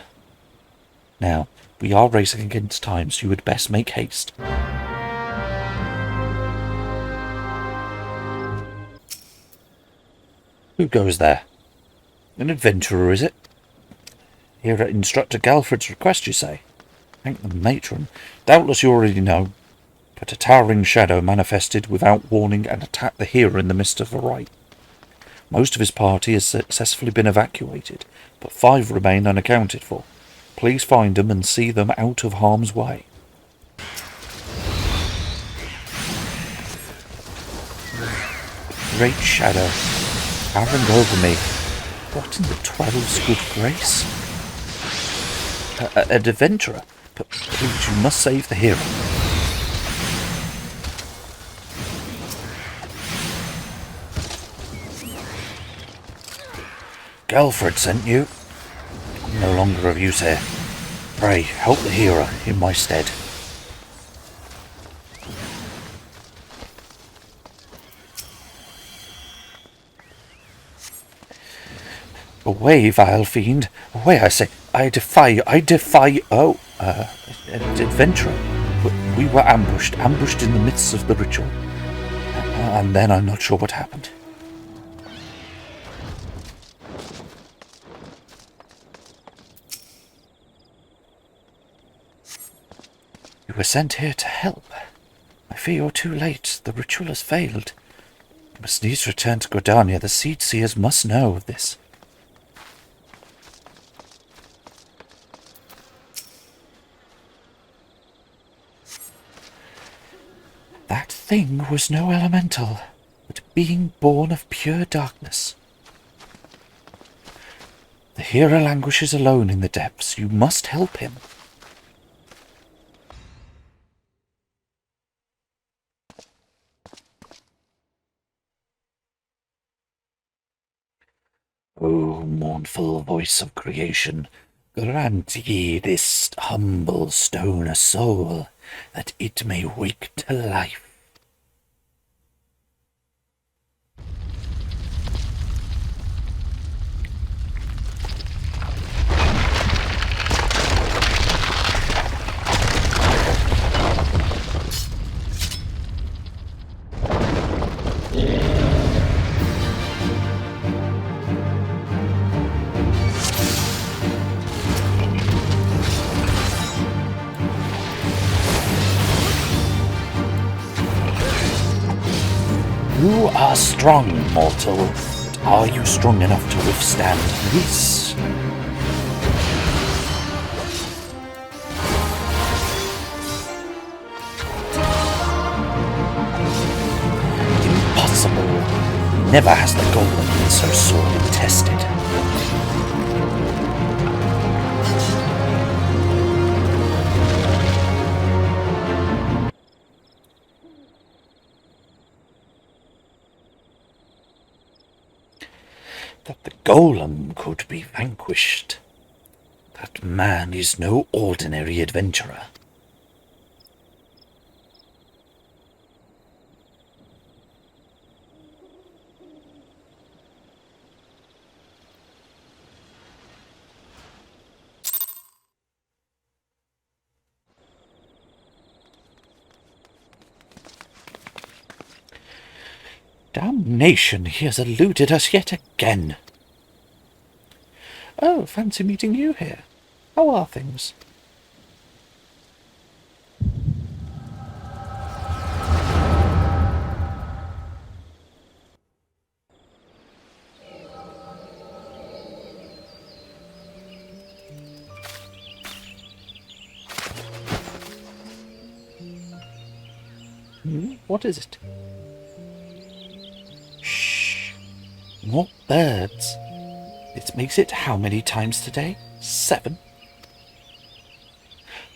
Now, we are racing against time, so you had best make haste. Who goes there? An adventurer, is it? Here at Instructor Galfred's request, you say? Thank the matron. Doubtless you already know, but a towering shadow manifested without warning and attacked the hero in the midst of a rite. Most of his party has successfully been evacuated, but 5 remain unaccounted for. Please find them and see them out of harm's way. Great shadow, towering over me. What in the 12's good grace? an adventurer. But please, you must save the hero. Galfred sent you. I'm no longer of use here. Pray, help the hero in my stead. Away, vile fiend. Away, I say. I defy. Oh, adventurer. We were ambushed in the midst of the ritual. And then I'm not sure what happened. You were sent here to help. I fear you're too late. The ritual has failed. You must needs return to Gridania. The Seed Seers must know of this. That thing was no elemental, but a being born of pure darkness. The hero languishes alone in the depths. You must help him. O mournful voice of creation, grant ye this humble stone a soul, that it may wake to life. You are strong, mortal, but are you strong enough to withstand this? Impossible. Never has the golem been so sorely tested. That the golem could be vanquished. That man is no ordinary adventurer. Damnation, he has eluded us yet again. Oh, fancy meeting you here. How are things? What is it? Shh. Not birds. It makes it how many times today? 7.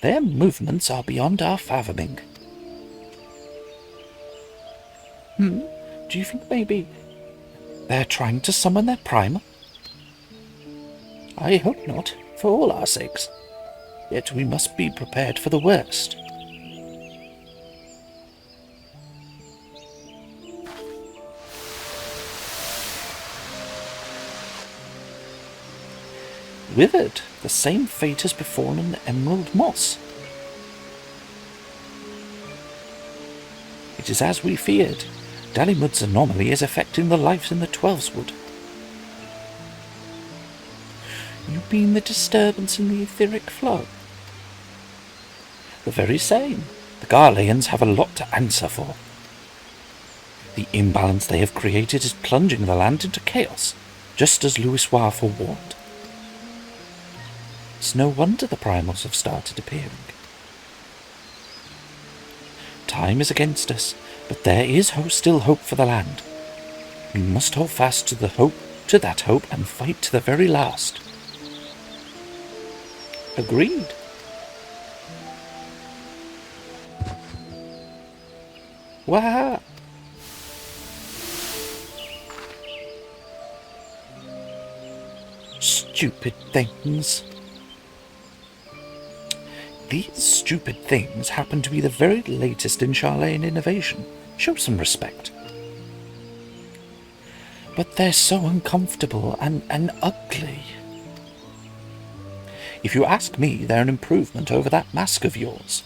Their movements are beyond our fathoming. Do you think maybe they're trying to summon their primal? I hope not, for all our sakes. Yet we must be prepared for the worst. Withered, the same fate has befallen Emerald Moss. It is as we feared. Dalimud's anomaly is affecting the life in the Twelveswood. You mean the disturbance in the etheric flow? The very same. The Garleans have a lot to answer for. The imbalance they have created is plunging the land into chaos, just as Louis War forewarned. It's no wonder the primals have started appearing. Time is against us, but there is still hope for the land. We must hold fast to that hope, and fight to the very last. Agreed. Wah! Stupid things. These stupid things happen to be the very latest in Charlane innovation. Show some respect. But they're so uncomfortable and ugly. If you ask me, they're an improvement over that mask of yours.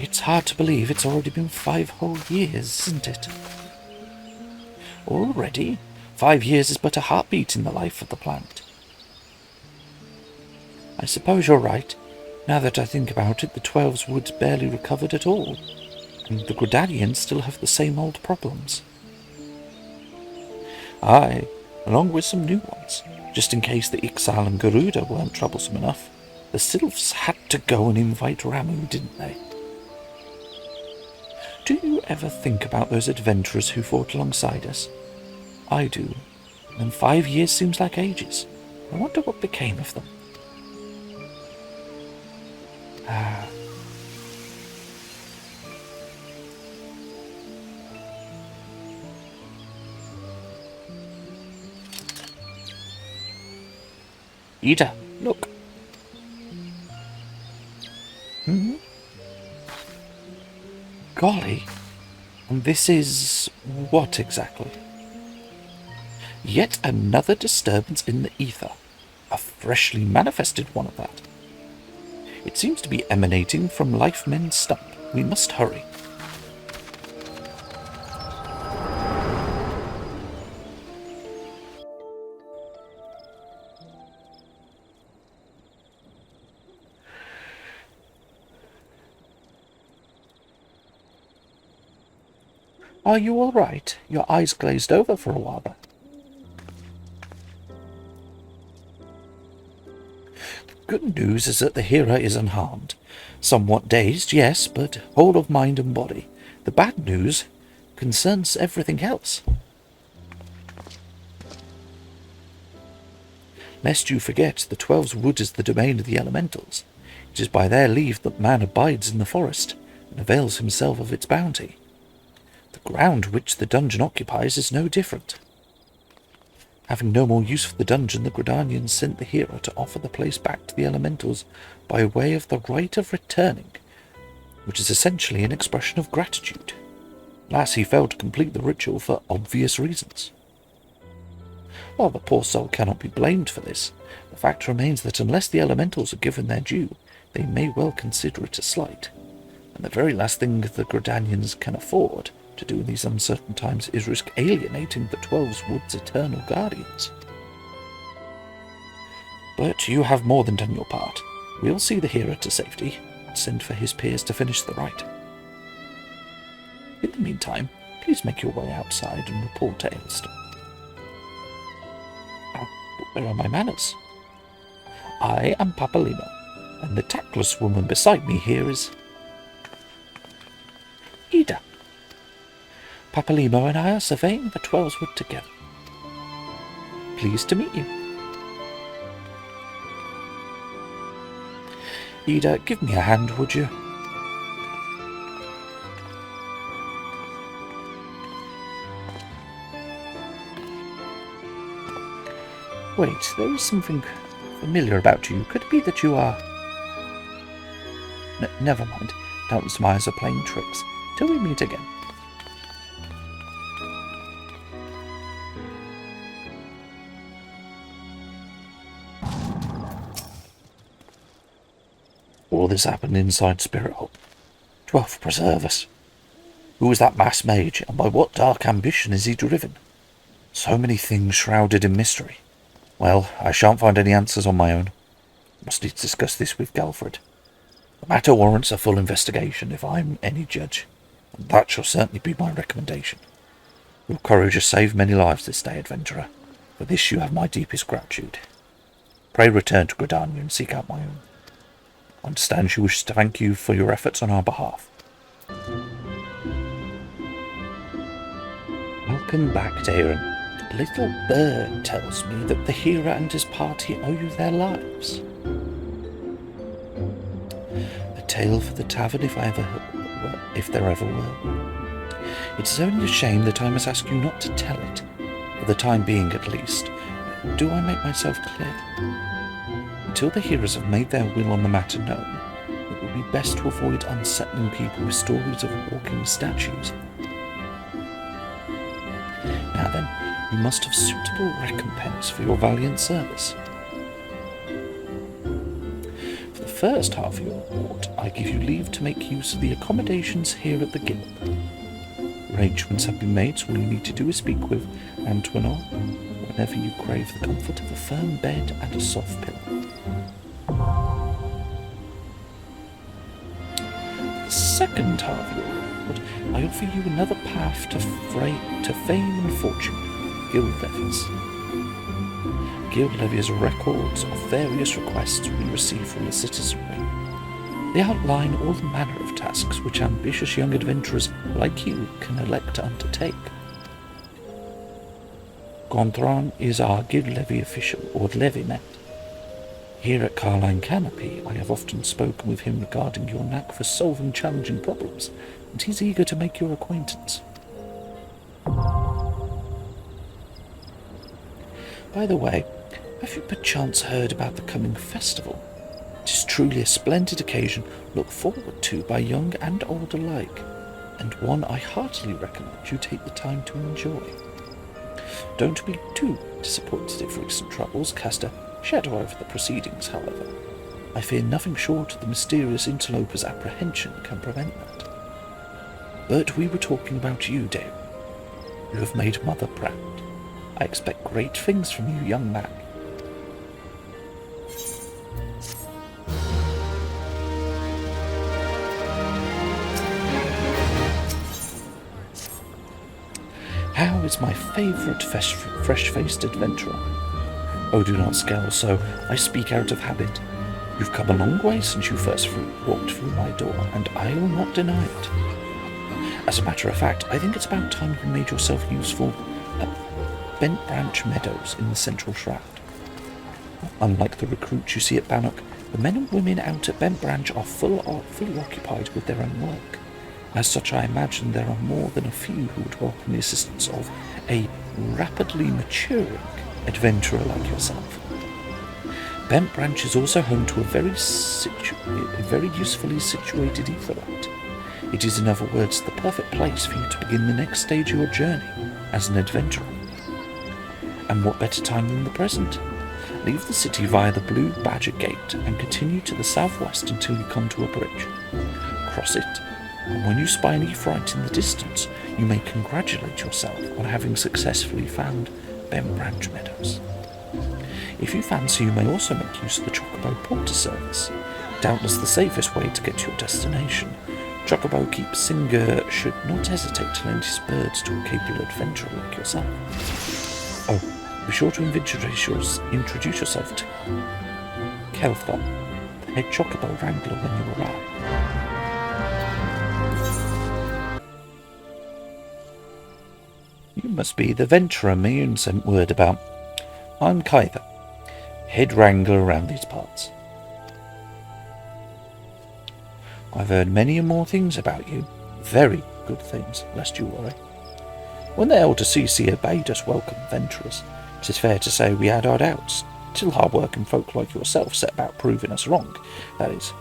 It's hard to believe it's already been 5 whole years, isn't it? Already? 5 years is but a heartbeat in the life of the planet. I suppose you're right. Now that I think about it, the 12's woods barely recovered at all, and the Gridanians still have the same old problems. Aye, along with some new ones. Just in case the Ixal and Garuda weren't troublesome enough, the Sylphs had to go and invite Ramu, didn't they? Do you ever think about those adventurers who fought alongside us? I do, and 5 years seems like ages. I wonder what became of them. Ida, look. Golly, and this is what exactly? Yet another disturbance in the ether. A freshly manifested one at that. It seems to be emanating from Lifemen's stump. We must hurry. Are you all right? Your eyes glazed over for a while there. Good news is that the hero is unharmed. Somewhat dazed, yes, but whole of mind and body. The bad news concerns everything else. Lest you forget, the 12's wood is the domain of the elementals. It is by their leave that man abides in the forest, and avails himself of its bounty. The ground which the dungeon occupies is no different. Having no more use for the dungeon, the Gridanians sent the hero to offer the place back to the elementals by way of the right of returning, which is essentially an expression of gratitude. Alas, he failed to complete the ritual for obvious reasons. While the poor soul cannot be blamed for this, the fact remains that unless the elementals are given their due, they may well consider it a slight, and the very last thing the Gridanians can afford to do in these uncertain times is risk alienating the 12's Wood's eternal guardians. But you have more than done your part. We'll see the hero to safety and send for his peers to finish the rite. In the meantime, please make your way outside and report to Ayleston. Where are my manners? I am Papalima, and the tactless woman beside me here is Ida. Papalimo and I are surveying the 12's wood together. Pleased to meet you. Ida, give me a hand, would you? Wait, there is something familiar about you. Could it be that you are... never mind. Doubtless my eyes are playing tricks. Till we meet again. All this happened inside Spirithold. 12 preserve us. Who is that masked mage, and by what dark ambition is he driven? So many things shrouded in mystery. Well, I shan't find any answers on my own. Must need to discuss this with Galfred. The matter warrants a full investigation, if I'm any judge, and that shall certainly be my recommendation. Your courage has saved many lives this day, adventurer. For this you have my deepest gratitude. Pray return to Gridania and seek out my own. I understand she wishes to thank you for your efforts on our behalf. Welcome back, Darren. A little bird tells me that the hero and his party owe you their lives. A tale for the tavern if there ever were. It is only a shame that I must ask you not to tell it, for the time being at least. Do I make myself clear? Until the heroes have made their will on the matter known, it would be best to avoid unsettling people with stories of walking statues. Now then, you must have suitable recompense for your valiant service. For the first half of your reward, I give you leave to make use of the accommodations here at the guild. Arrangements have been made, so all you need to do is speak with Antoinette whenever you crave the comfort of a firm bed and a soft pillow. For the second half of your reward, I offer you another path to fame and fortune, guild levies. Guild levies are records of various requests we receive from the citizenry. They outline all the manner of tasks which ambitious young adventurers like you can elect to undertake. Gontran is our guild levy official, or levyman. Here at Carline Canopy, I have often spoken with him regarding your knack for solving challenging problems, and he's eager to make your acquaintance. By the way, have you perchance heard about the coming festival? It is truly a splendid occasion looked forward to by young and old alike, and one I heartily recommend you take the time to enjoy. Don't be too disappointed if recent troubles cast a shadow over the proceedings, however. I fear nothing short of the mysterious interloper's apprehension can prevent that. But we were talking about you, Dale. You have made Mother proud. I expect great things from you, young man. How is my favourite fresh-faced adventurer? Oh, do not scowl so. I speak out of habit. You've come a long way since you first walked through my door, and I will not deny it. As a matter of fact, I think it's about time you made yourself useful at Bentbranch Meadows in the Central Shroud. Unlike the recruits you see at Bannock, the men and women out at Bentbranch are fully occupied with their own work. As such, I imagine there are more than a few who would welcome the assistance of a rapidly maturing adventurer like yourself. Bentbranch is also home to a very usefully situated etherite. It is, in other words, the perfect place for you to begin the next stage of your journey as an adventurer. And what better time than the present? Leave the city via the Blue Badger Gate and continue to the southwest until you come to a bridge. Cross it, and when you spy an Ephraite in the distance, you may congratulate yourself on having successfully found Bentbranch Meadows. If you fancy, you may also make use of the Chocobo Porter service, doubtless the safest way to get to your destination. Chocobo Keep Singer should not hesitate to lend his birds to a capable adventurer like yourself. Oh, be sure to introduce yourself to Kelthon, the head Chocobo Wrangler, when you arrive. You must be the venturer Mayun sent word about. I'm Kyther, head wrangler around these parts. I've heard many and more things about you, very good things, lest you worry. When the elder CC bade us welcome venturers, it is fair to say we had our doubts, till hard-working folk like yourself set about proving us wrong. That is,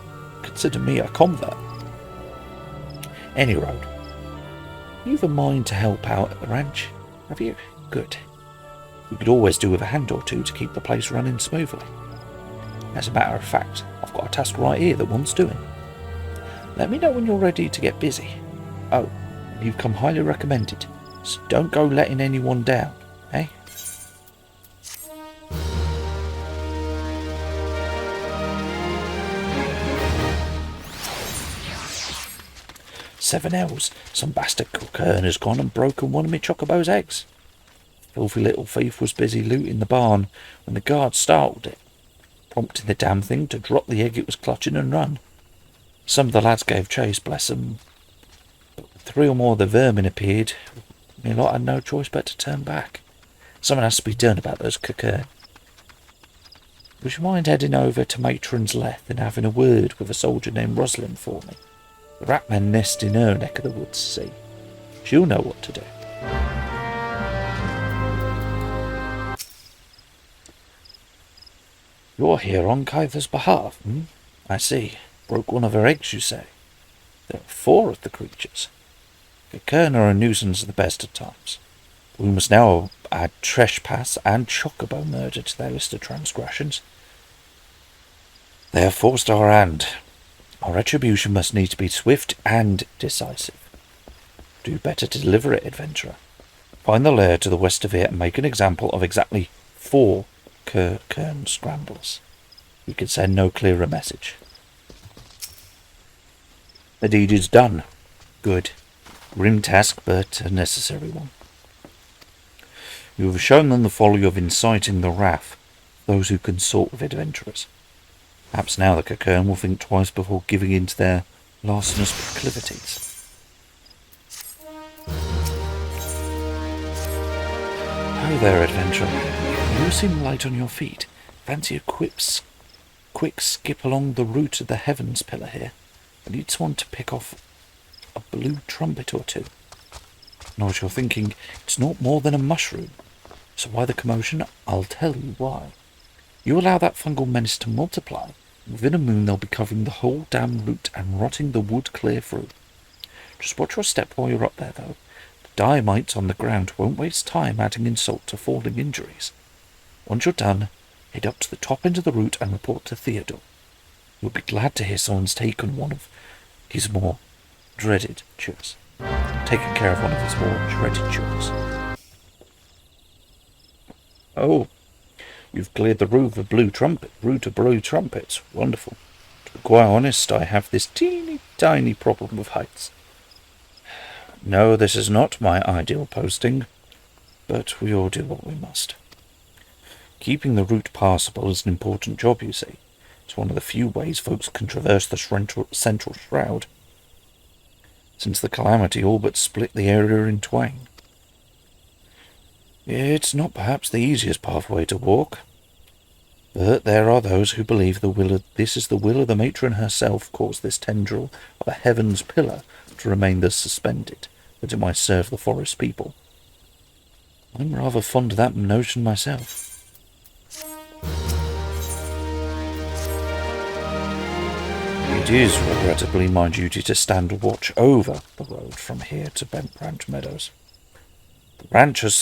consider me a convert. Any road. You've a mind to help out at the ranch, have you? Good. We could always do with a hand or two to keep the place running smoothly. As a matter of fact, I've got a task right here that wants doing. Let me know when you're ready to get busy. Oh, you've come highly recommended, so don't go letting anyone down, eh? Seven L's, some bastard cockern has gone and broken one of my Chocobo's eggs. Filthy little thief was busy looting the barn when the guard startled it, prompting the damn thing to drop the egg it was clutching and run. Some of the lads gave chase, bless them, but when 3 or more of the vermin appeared, me lot had no choice but to turn back. Something has to be done about those cocoon. Would you mind heading over to Matron's Leth and having a word with a soldier named Rosalind for me? The ratmen nest in her neck of the woods, see? She'll know what to do. You're here on Kyther's behalf, I see. Broke one of her eggs, you say? There are 4 of the creatures. Cocoon are a nuisance at the best of times. We must now add trespass and chocobo murder to their list of transgressions. They have forced our hand. Our retribution must need to be swift and decisive. Do better to deliver it, adventurer. Find the lair to the west of here and make an example of exactly 4 Kern scramblers. We can send no clearer message. The deed is done. Good. Grim task, but a necessary one. You have shown them the folly of inciting the wrath of those who consort with adventurers. Perhaps now the cocoon will think twice before giving in to their larcenous proclivities. Ho there, adventurer. You seem light on your feet. Fancy a quick skip along the route of the heavens pillar here. I need someone to pick off a blue trumpet or 2. I know what you're thinking. It's not more than a mushroom. So why the commotion? I'll tell you why. You allow that fungal menace to multiply. Within a moon they'll be covering the whole damn route and rotting the wood clear through. Just watch your step while you're up there, though. The diamites on the ground won't waste time adding insult to falling injuries. Once you're done, head up to the top end of the route and report to Theodore. You'll be glad to hear someone's taken one of his more dreaded chores. Taken care of one of his more dreaded chores. Oh, you've cleared the route of blue trumpets. Wonderful. To be quite honest, I have this teeny tiny problem with heights. No, this is not my ideal posting, but we all do what we must. Keeping the route passable is an important job, you see. It's one of the few ways folks can traverse the central shroud. Since the calamity all but split the area in twain. It's not perhaps the easiest pathway to walk, but there are those who believe this is the will of the matron herself caused this tendril of a heaven's pillar to remain thus suspended, that it might serve the forest people. I'm rather fond of that notion myself. It is regrettably my duty to stand watch over the road from here to Bentbranch Meadows. The ranch has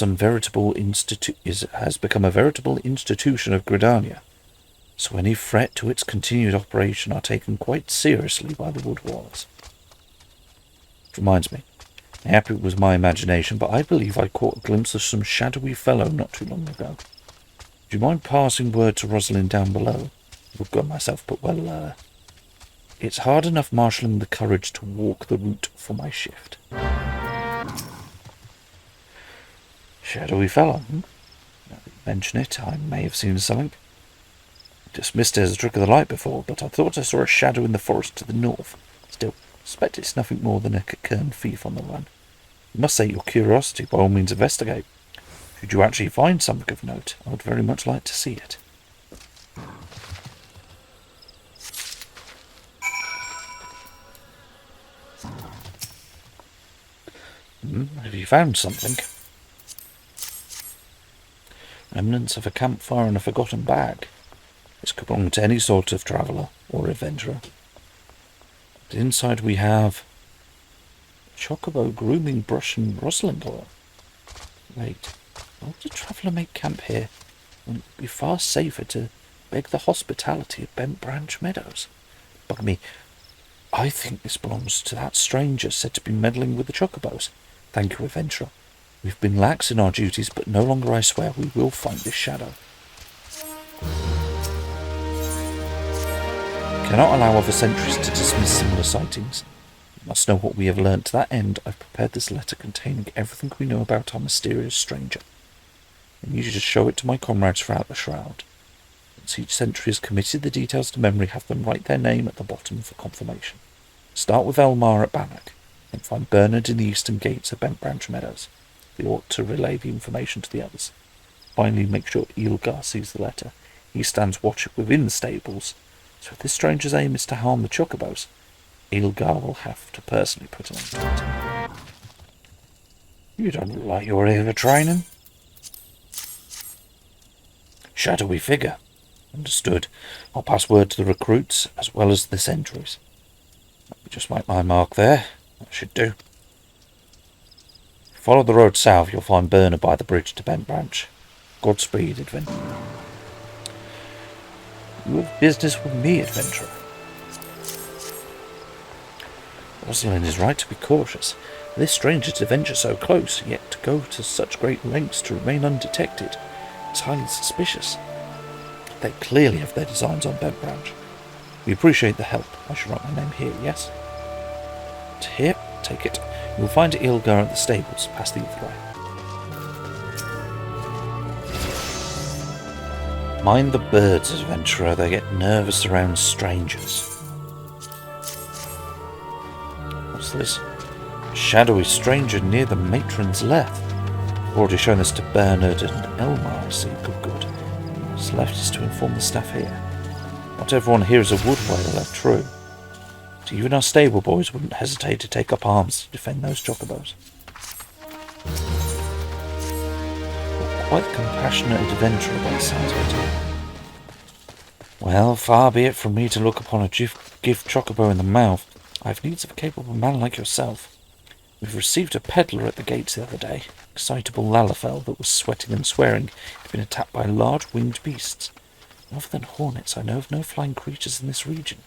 become a veritable institution of Gridania, so any threat to its continued operation are taken quite seriously by the wood dwellers. It reminds me, mayhap it was my imagination, but I believe I caught a glimpse of some shadowy fellow not too long ago. Do you mind passing word to Rosalind down below? I've got myself put well, it's hard enough marshalling the courage to walk the route for my shift. Shadowy fellow, Now that you mention it, I may have seen something. Dismissed it as a trick of the light before, but I thought I saw a shadow in the forest to the north. Still, I suspect it's nothing more than a cocoon thief on the run. You must sate your curiosity, by all means investigate. Should you actually find something of note, I would very much like to see it. Have you found something? Remnants of a campfire and a forgotten bag. This could belong to any sort of traveller or adventurer. But inside we have chocobo grooming brush and Rosalind oil. Wait, why would a traveller make camp here when it would be far safer to beg the hospitality of Bentbranch Meadows? Bug me, I think this belongs to that stranger said to be meddling with the chocobos. Thank you, adventurer. We've been lax in our duties, but no longer, I swear, we will find this shadow. Cannot allow other sentries to dismiss similar sightings. You must know what we have learnt. To that end, I've prepared this letter containing everything we know about our mysterious stranger. I need you to show it to my comrades throughout the shroud. Once each sentry has committed the details to memory, have them write their name at the bottom for confirmation. Start with Elmar at Bannock, then find Bernard in the eastern gates of Bentbranch Meadows. They ought to relay the information to the others. finally make sure Ilgar sees the letter. He stands watch within the stables, so if this stranger's aim is to harm the chocobos, Ilgar will have to personally put an end to it. You don't look like you're here for training. Shadowy figure. Understood. I'll pass word to the recruits as well as the sentries. Let me just make my mark there. That should do. Follow the road south, you'll find Burner by the bridge to Bentbranch. Godspeed, adventurer. You have business with me, adventurer. Rosalind is right to be cautious. This stranger to venture so close, yet to go to such great lengths to remain undetected, is highly suspicious. They clearly have their designs on Bentbranch. We appreciate the help. I should write my name here, yes? Here, take it. You'll find Ilgar at the stables, past the other way. Mind the birds, adventurer. They get nervous around strangers. What's this? A shadowy stranger near the matron's left. I've already shown this to Bernard and Elmar, I see. Good. What's left is to inform the staff here. Not everyone here is a wood whaler, true. But even our stable boys wouldn't hesitate to take up arms to defend those chocobos. You're quite compassionate adventurer by the sounds of it. Well, far be it from me to look upon a gift chocobo in the mouth. I have needs of a capable man like yourself. We've received a peddler at the gates the other day. Excitable Lalafell that was sweating and swearing had been attacked by large winged beasts. Other than hornets, I know of no flying creatures in this region.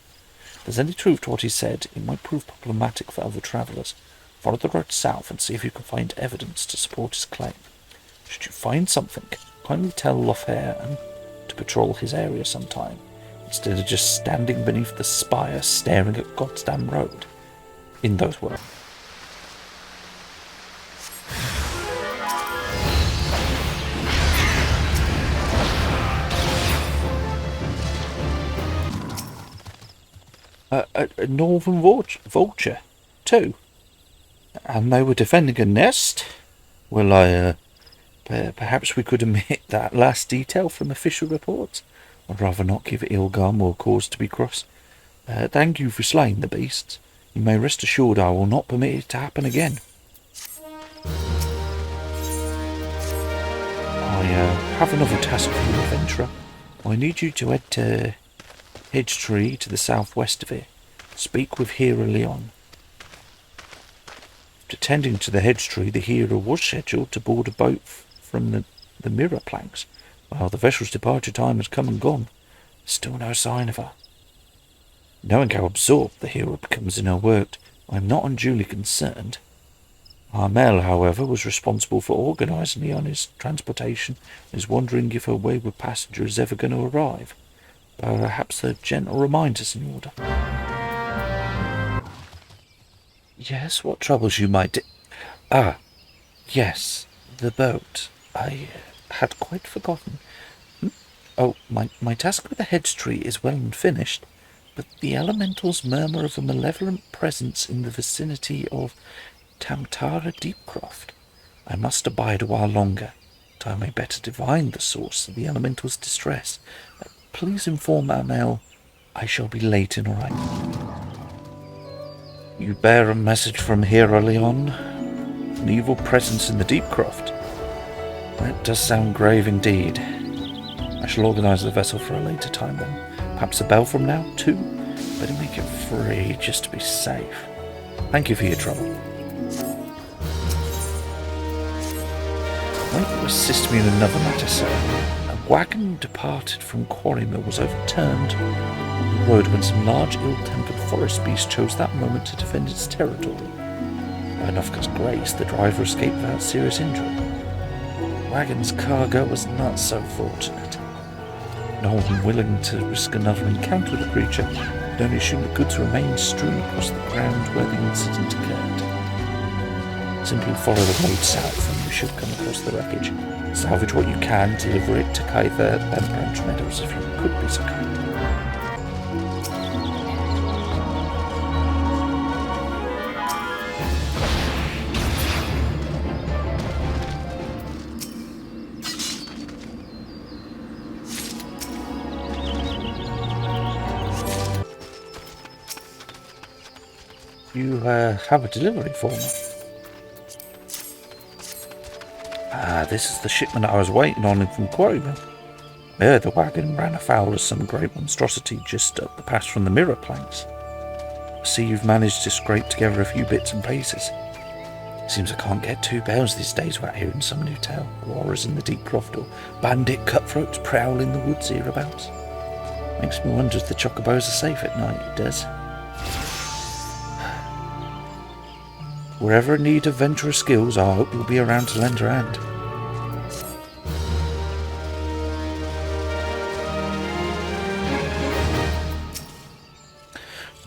If there's any truth to what he said, it might prove problematic for other travellers. Follow the road south and see if you can find evidence to support his claim. Should you find something, kindly tell Lothair and to patrol his area sometime, instead of just standing beneath the spire staring at Goddamn Road. In those words. A northern vulture, too. And they were defending a nest? Well, perhaps we could omit that last detail from official reports. I'd rather not give Ilgar more cause to be cross. Thank you for slaying the beasts. You may rest assured I will not permit it to happen again. I have another task for you, adventurer. I need you to head to Hedge Tree to the southwest of here. Speak with Hera Leon. After tending to the Hedge Tree, the Hera was scheduled to board a boat from the mirror planks. Well, the vessel's departure time has come and gone. Still no sign of her. Knowing how absorbed the Hera becomes in her work, I am not unduly concerned. Armel, however, was responsible for organising Leona's transportation and is wondering if her wayward passenger is ever going to arrive. Perhaps a gentle reminder's in order. Yes, what troubles you, my yes, the boat. I had quite forgotten. Oh, my task with the Hedge Tree is well and finished, but the elementals murmur of a malevolent presence in the vicinity of Tamtara Deepcroft. I must abide a while longer, that I may better divine the source of the elemental's distress. Please inform Amel I shall be late in arriving. You bear a message from Hera Leon? An evil presence in the Deepcroft? That does sound grave indeed. I shall organise the vessel for a later time then. Perhaps a bell from now, too? Better make it free, just to be safe. Thank you for your trouble. Might you assist me in another matter, sir? A wagon departed from Quarrymill was overturned on the road when some large ill-tempered forest beast chose that moment to defend its territory. By Nofka's grace, the driver escaped without serious injury. The wagon's cargo was not so fortunate. No one willing to risk another encounter with the creature could only assume the goods remained strewn across the ground where the incident occurred. Simply follow the road south and you should come across the wreckage. Salvage what you can, deliver it to Kaitha at Bentbranch Meadows if you could be so kind. You have a delivery for me? Ah, this is the shipment I was waiting on from Quarryville. Yeah, the wagon ran afoul of some great monstrosity just up the pass from the mirror planks. I see you've managed to scrape together a few bits and pieces. Seems I can't get 2 bells these days without hearing some new tale. Warriors in the deep croft or bandit cutthroats prowl in the woods hereabouts. Makes me wonder if the chocobos are safe at night, it does. Wherever in need of venturous skills, I hope you'll be around to lend a hand.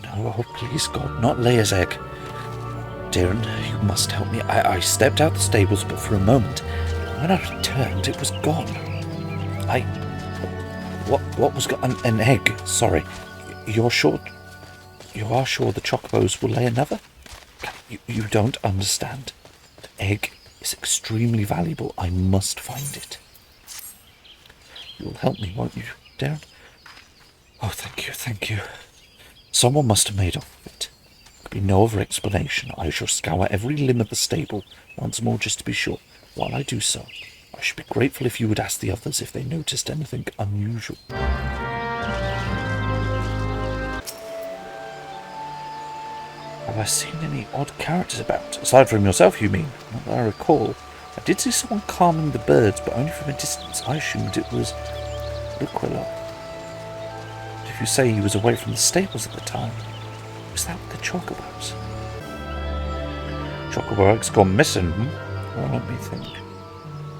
No, oh please God, not Leia's egg. Darren, you must help me. I stepped out the stables but for a moment. When I returned, it was gone. What was gone? An egg, sorry. You are sure the chocobos will lay another? You don't understand. The egg is extremely valuable. I must find it. You'll help me, won't you, Darren? Oh, thank you. Someone must have made off with it. There'll be no other explanation. I shall scour every limb of the stable once more just to be sure. While I do so, I should be grateful if you would ask the others if they noticed anything unusual. Have I seen any odd characters about? Aside from yourself, you mean? Not that I recall. I did see someone calming the birds, but only from a distance. I assumed it was Luquilla. If you say he was away from the stables at the time, was that with the chocobos? Chocobo eggs gone missing, Well, let me think.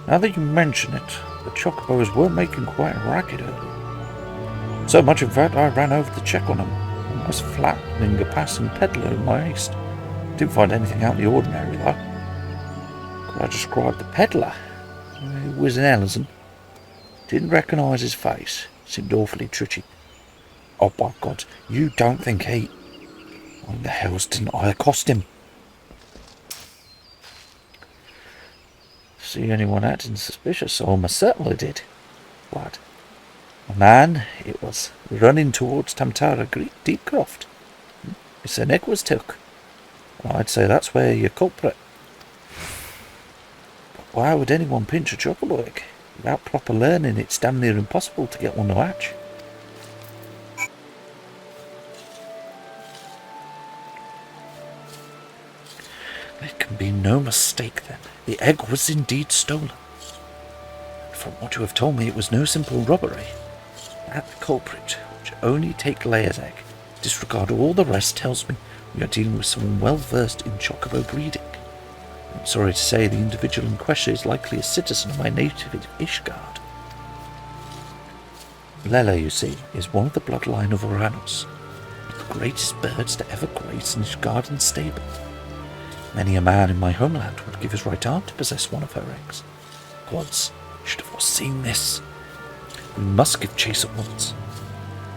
Now that you mention it, the chocobos were making quite a racket earlier. So much, in fact, I ran over to check on them. Almost flattening a passing peddler in my haste. Didn't find anything out of the ordinary, though. Could I describe the peddler? He was an Ellison. Didn't recognise his face. Seemed awfully twitchy. Oh, by God, you don't think he... Why the hells didn't I accost him? See anyone acting suspicious? Almost certainly did. What? A man, it was, running towards Tamtara Deepcroft. His neck was took. I'd say that's where you're culprit. But why would anyone pinch a chocobo egg? Without proper learning, it's damn near impossible to get one to hatch. There can be no mistake then. The egg was indeed stolen. From what you have told me, it was no simple robbery. That culprit, which only take Leia's egg, disregard all the rest, tells me we are dealing with someone well versed in chocobo breeding. I'm sorry to say the individual in question is likely a citizen of my native Ishgard. Leia, you see, is one of the bloodline of Uranus, one of the greatest birds to ever grace an Ishgardan stable. Many a man in my homeland would give his right arm to possess one of her eggs. Gods, should have foreseen this. We must give chase at once.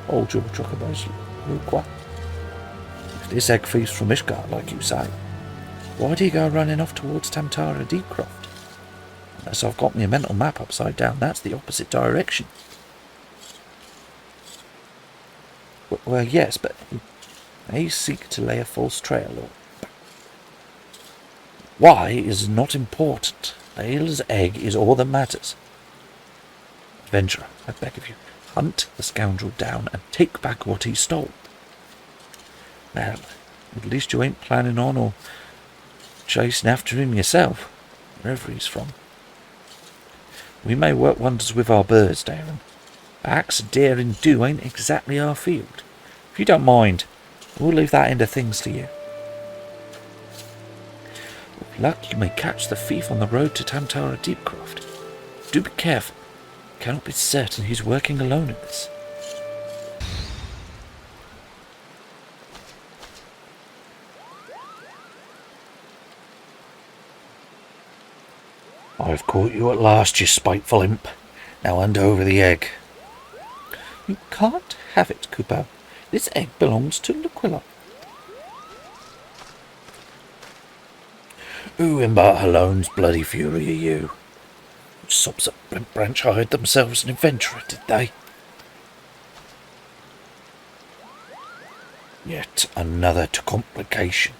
Hold your chocobos, Luqua. If this egg thieves from Ishgard, like you say, why do you go running off towards Tamtara Deepcroft? Unless I've got me a mental map upside down, that's the opposite direction. Well, yes, but may you seek to lay a false trail, or... Why is not important. Leia's egg is all that matters. Adventurer, I beg of you, hunt the scoundrel down and take back what he stole. Well, at least you ain't planning on or chasing after him yourself, wherever he's from. We may work wonders with our birds, Darren. Axe, deer and dew ain't exactly our field. If you don't mind, we'll leave that end of things to you. With luck, you may catch the thief on the road to Tamtara Deepcroft. Do be careful. Cannot be certain he's working alone in this. I've caught you at last, you spiteful imp. Now hand over the egg. You can't have it, Kupo. This egg belongs to Luquilla. Who in Bartolone's bloody fury are you? Sobs at Bentbranch hired themselves an adventurer, did they? Yet another complication.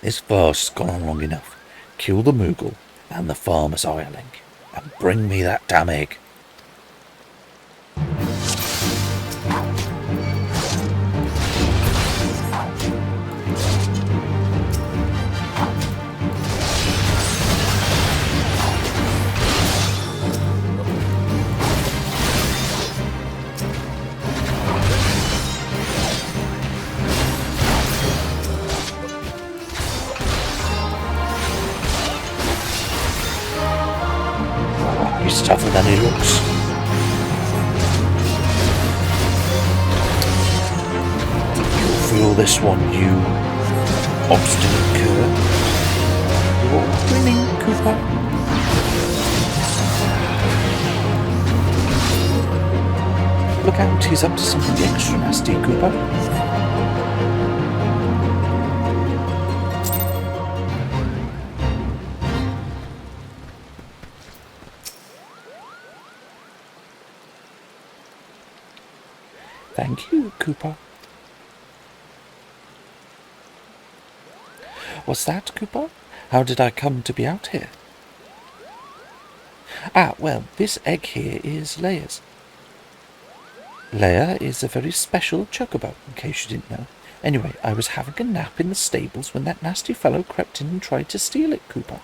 This farce has gone on long enough. Kill the Moogle and the farmer's hireling, and bring me that damn egg. He's tougher than he looks. You'll feel this one, you obstinate cur. You're winning, Cooper. Look out, he's up to something extra nasty, Cooper. Thank you, Cooper. What's that, Cooper? How did I come to be out here? Well, this egg here is Leia's. Leia is a very special chocobo, in case you didn't know. Anyway, I was having a nap in the stables when that nasty fellow crept in and tried to steal it, Cooper.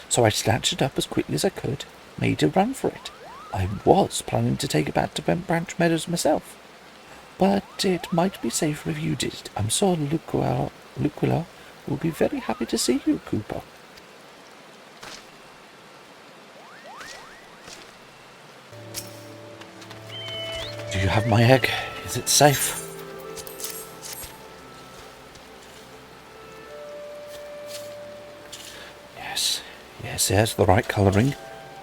So I snatched it up as quickly as I could, made a run for it. I was planning to take it back to Bentbranch Meadows myself, but it might be safer if you did it. I'm sure Luquilla will be very happy to see you, Cooper. Do you have my egg? Is it safe? Yes, the right colouring,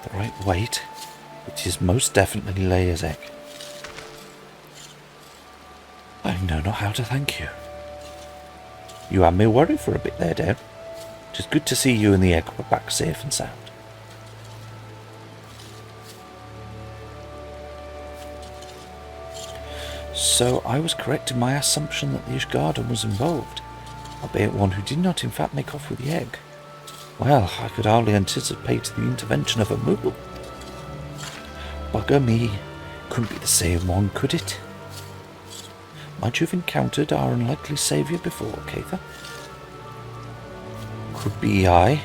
the right weight. It is most definitely Leia's egg. I know not how to thank you. You had me worried for a bit there, Dad. It is good to see you and the egg were back safe and sound. So I was correct in my assumption that the Ishgarden was involved, albeit one who did not in fact make off with the egg. Well, I could hardly anticipate the intervention of a Moogle. Bugger me, couldn't be the same one, could it? Might you have encountered our unlikely saviour before, Cather? Could be I.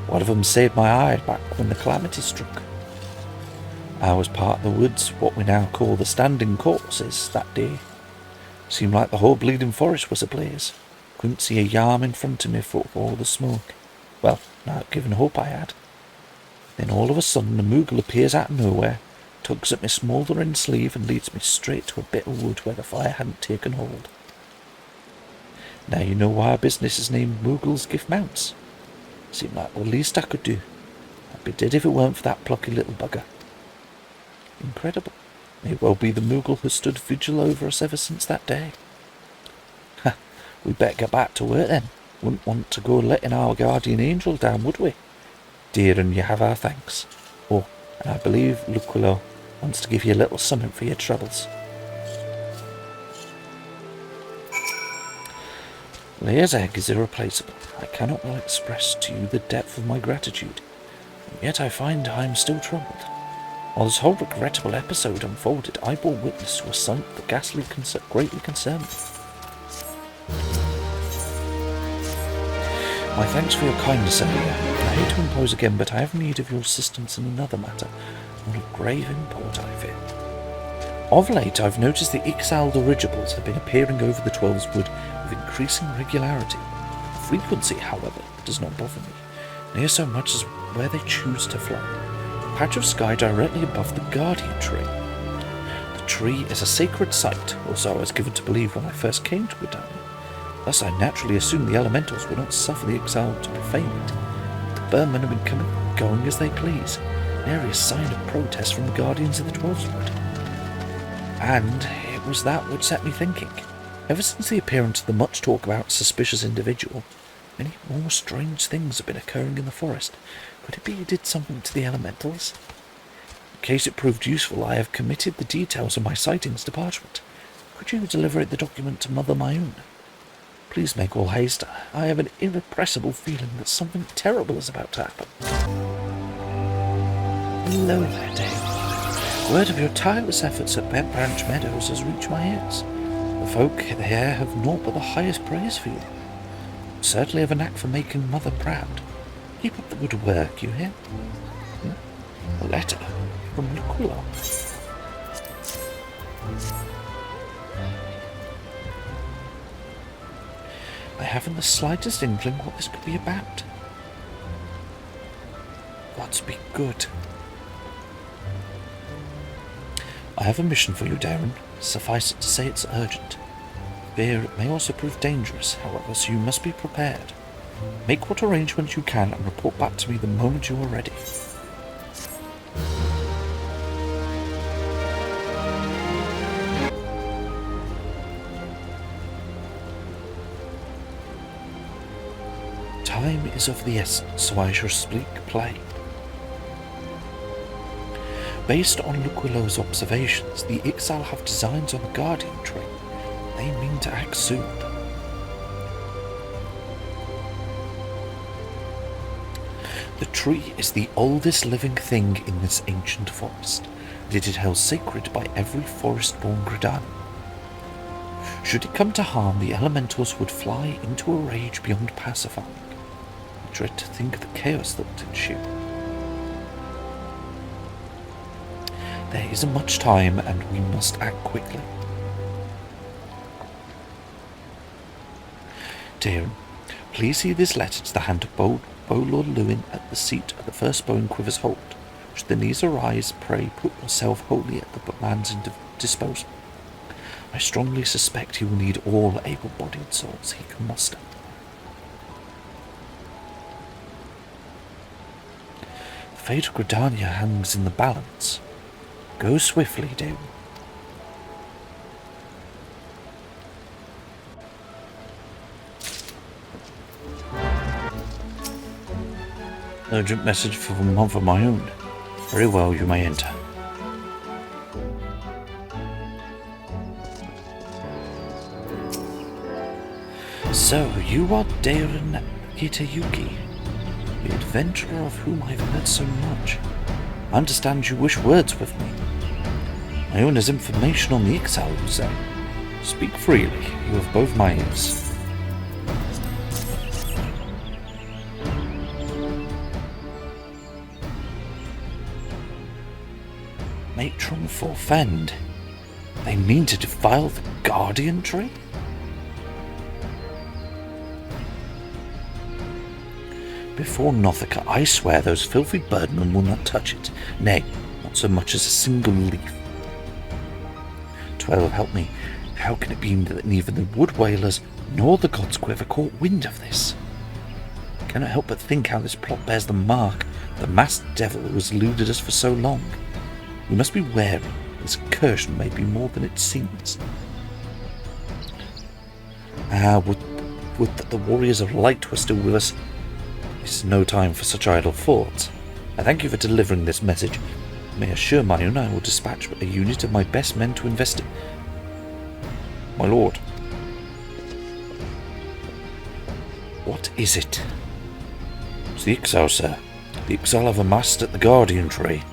One of them saved my eye back when the calamity struck. I was part of the woods, what we now call the standing courses, that day. Seemed like the whole bleeding forest was ablaze. Couldn't see a yarm in front of me for all the smoke. Well, not given hope I had. Then all of a sudden a Moogle appears out of nowhere, tugs at my smouldering sleeve and leads me straight to a bit of wood where the fire hadn't taken hold. Now you know why our business is named Moogle's Gift Mounts. Seemed like the least I could do. I'd be dead if it weren't for that plucky little bugger. Incredible. May well be the Moogle who stood vigil over us ever since that day. Ha! We'd better get back to work then. Wouldn't want to go letting our guardian angel down, would we? Dear, and you have our thanks. Oh, and I believe Luquilla wants to give you a little something for your troubles. Leia's egg is irreplaceable. I cannot well express to you the depth of my gratitude, and yet I find I am still troubled. While this whole regrettable episode unfolded, I bore witness to a sight that greatly concerned me. My thanks for your kindness, Leia. I hate to impose again, but I have need of your assistance in another matter, one of grave import, I fear. Of late, I've noticed the Ixal dirigibles have been appearing over the Twelves Wood with increasing regularity. The frequency, however, does not bother me, near so much as where they choose to fly. A patch of sky directly above the Guardian Tree. The tree is a sacred site, or so I was given to believe when I first came to Gridania. Thus I naturally assumed the elementals would not suffer the exile to profane it. The Burmen have been coming and going as they please, nary a sign of protest from the Guardians of the Twelves Wood. And it was that which set me thinking. Ever since the appearance of the much talk about suspicious individual, many more strange things have been occurring in the forest. Could it be he did something to the elementals? In case it proved useful, I have committed the details of my sightings to parchment. Could you deliver the document to Mother Mayun? Please make all haste. I have an irrepressible feeling that something terrible is about to happen. Hello there, Dave. Word of your tireless efforts at Bentbranch Meadows has reached my ears. The folk there have naught but the highest praise for you. Certainly have a knack for making Mother proud. Keep up the good work, you hear? A letter from Nicola. I haven't the slightest inkling what this could be about. Gods be good. I have a mission for you, Darren. Suffice it to say it's urgent. Fear it may also prove dangerous, however, so you must be prepared. Make what arrangements you can and report back to me the moment you are ready. Time is of the essence, so I shall speak plain. Based on Luquillo's observations, the Ixal have designs on the Guardian tree. They mean to act soon. The tree is the oldest living thing in this ancient forest, and it is held sacred by every forest-born Gridanian. Should it come to harm, the elementals would fly into a rage beyond pacifying. I dread to think of the chaos that would ensue. There isn't much time, and we must act quickly. Darren, please see this letter to the hand of Lord Lewin at the seat of the first bow in Quiver's Hold. Should the needs arise, pray put yourself wholly at the man's disposal. I strongly suspect he will need all able-bodied souls he can muster. The fate of Gridania hangs in the balance. Go swiftly, Darren. Urgent message from Mother Mayun. Very well, you may enter. So, you are Darren Kitayuki, the adventurer of whom I've heard so much. I understand you wish words with me. Mayun has information on the Ixal, you say. Speak freely, you have both my ears. Matron forfend. They mean to defile the Guardian tree? Before Nothica, I swear those filthy birdmen will not touch it. Nay, not so much as a single leaf. 12, help me. How can it be that neither the wood whalers nor the gods quiver caught wind of this? I cannot help but think how this plot bears the mark of the masked devil who has eluded us for so long. We must be wary. This incursion may be more than it seems. Would that the warriors of light were still with us. This is no time for such idle thoughts. I thank you for delivering this message. May assure Mayun I will dispatch a unit of my best men to investigate. My lord. What is it? It's the Ixal, sir. The Ixal have amassed at the Guardian tree.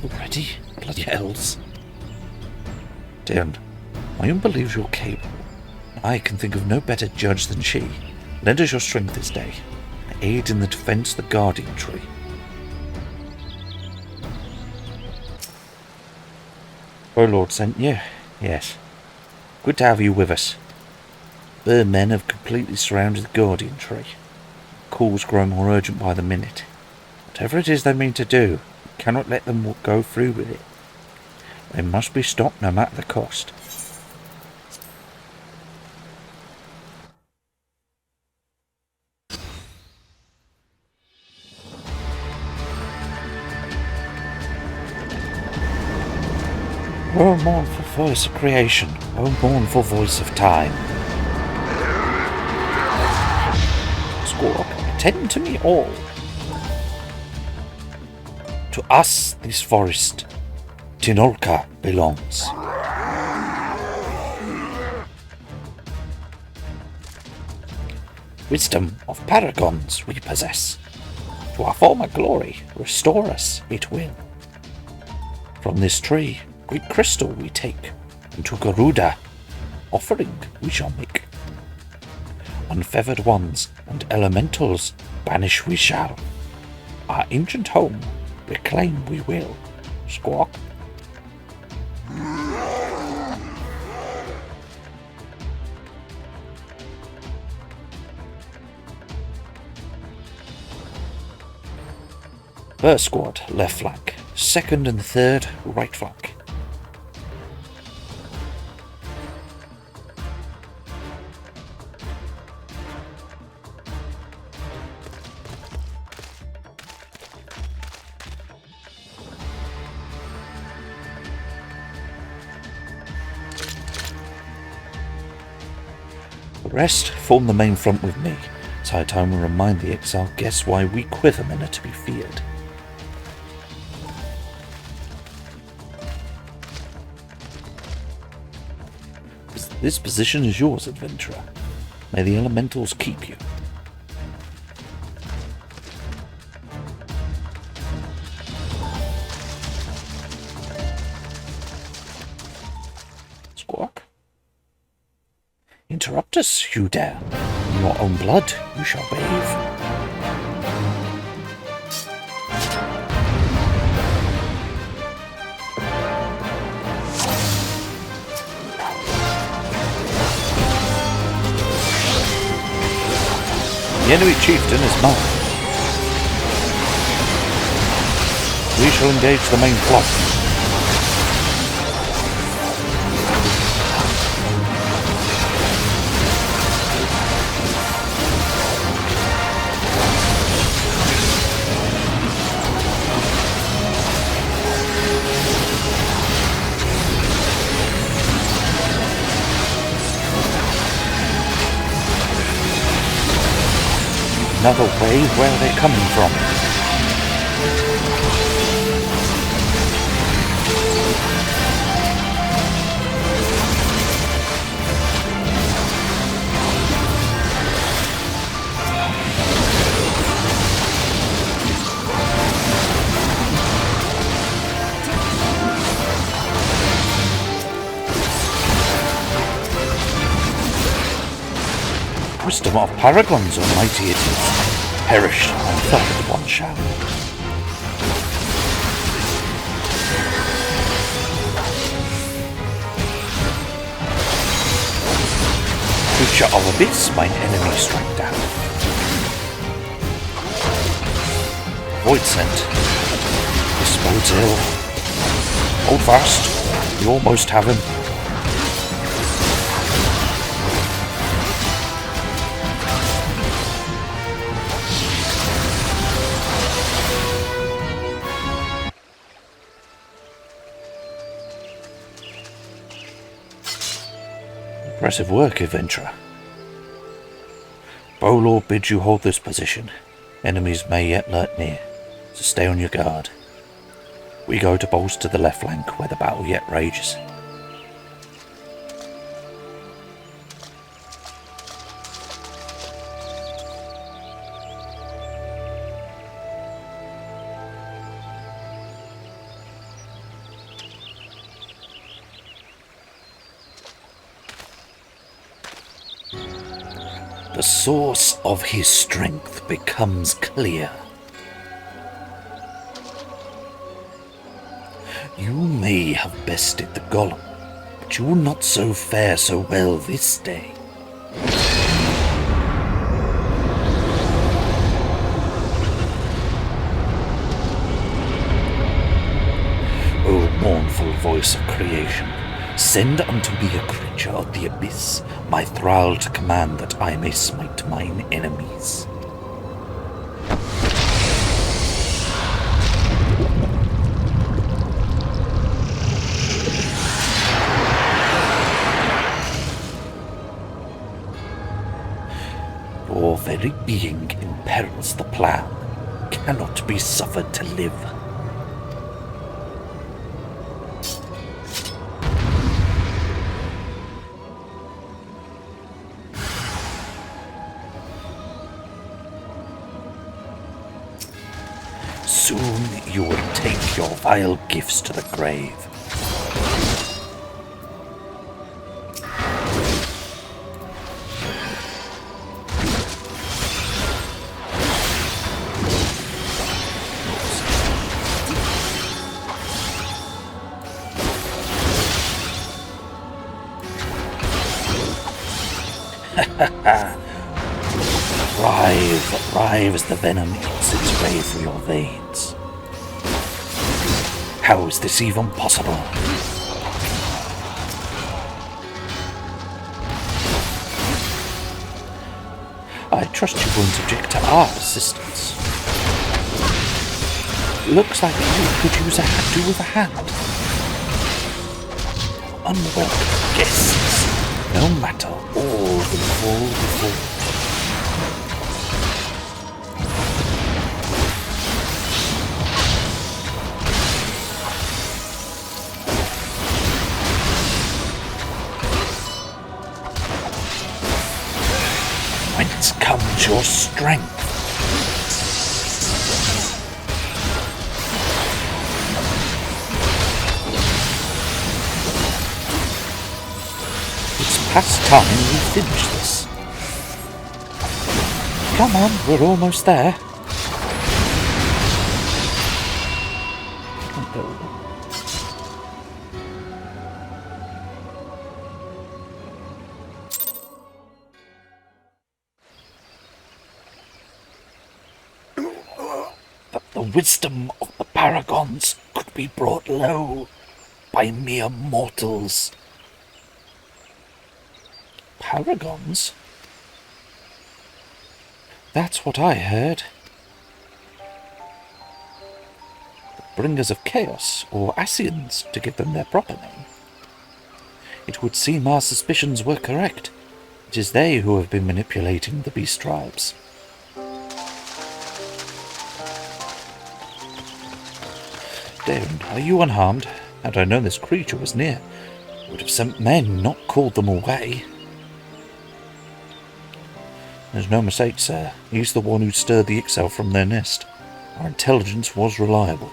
Already? Bloody hells. Darren, Mayun believes you're capable. I can think of no better judge than she. Lend us your strength this day, and aid in the defence of the Guardian tree. Oh, Lord sent you? Yes. Good to have you with us. Bird men have completely surrounded the Guardian tree. Calls grow more urgent by the minute. Whatever it is they mean to do, we cannot let them go through with it. They must be stopped no matter the cost. O mournful voice of creation, O mournful voice of time. Squawk, attend to me all. To us this forest, Tinolka, belongs. Wisdom of paragons we possess. To our former glory, restore us it will. From this tree, great crystal we take, and to Garuda, offering we shall make. Unfeathered ones and elementals banish we shall. Our ancient home reclaim we will. Squawk. First squad, left flank. Second and third, right flank. The rest form the main front with me. It's high time we remind the exiled guests why we quivermen are to be feared. This position is yours, adventurer. May the elementals keep you. Squawk. Interrupt us, you dare. In your own blood you shall bathe. The enemy chieftain is mine. We shall engage the main plot. Another way where they're coming from. Wisdom of paragons, almighty it is. Perish, and third one shall. Creature of abyss, mine enemy strike down. Void sent. This bodes ill. Hold fast. You almost have him. Impressive work, adventurer. Bowlord bids you hold this position. Enemies may yet lurk near, so stay on your guard. We go to bolster the left flank where the battle yet rages. The source of his strength becomes clear. You may have bested the golem, but you will not so fare so well this day. O mournful voice of creation, send unto me a creature of the abyss, my thrall to command that I may smite mine enemies. Your very being imperils the plan, cannot be suffered to live. you will take your vile gifts to the grave. Rive as the venom eats its way through your veins. How is this even possible? I trust you won't object to our assistance. Looks like you could use do with a hand. Unwelcome guests, no matter, all will fall before. Whence comes your strength? It's past time we finish this. Come on, we're almost there. That the wisdom of the paragons could be brought low by mere mortals. Paragons? That's what I heard. The bringers of chaos, or Asians, to give them their proper name. It would seem our suspicions were correct. It is they who have been manipulating the beast tribes. Darren, are you unharmed? Had I known this creature was near, I would have sent men, not called them away. There's no mistake, sir. He's the one who stirred the Ixel from their nest. Our intelligence was reliable.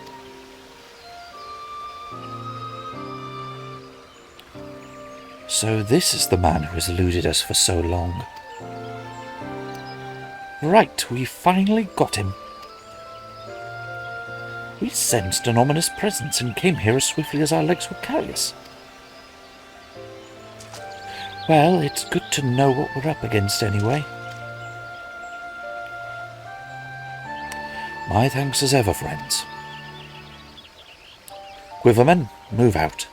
So this is the man who has eluded us for so long. Right, we finally got him. We sensed an ominous presence and came here as swiftly as our legs would carry us. Well, it's good to know what we're up against anyway. My thanks as ever, friends. Quivermen, move out.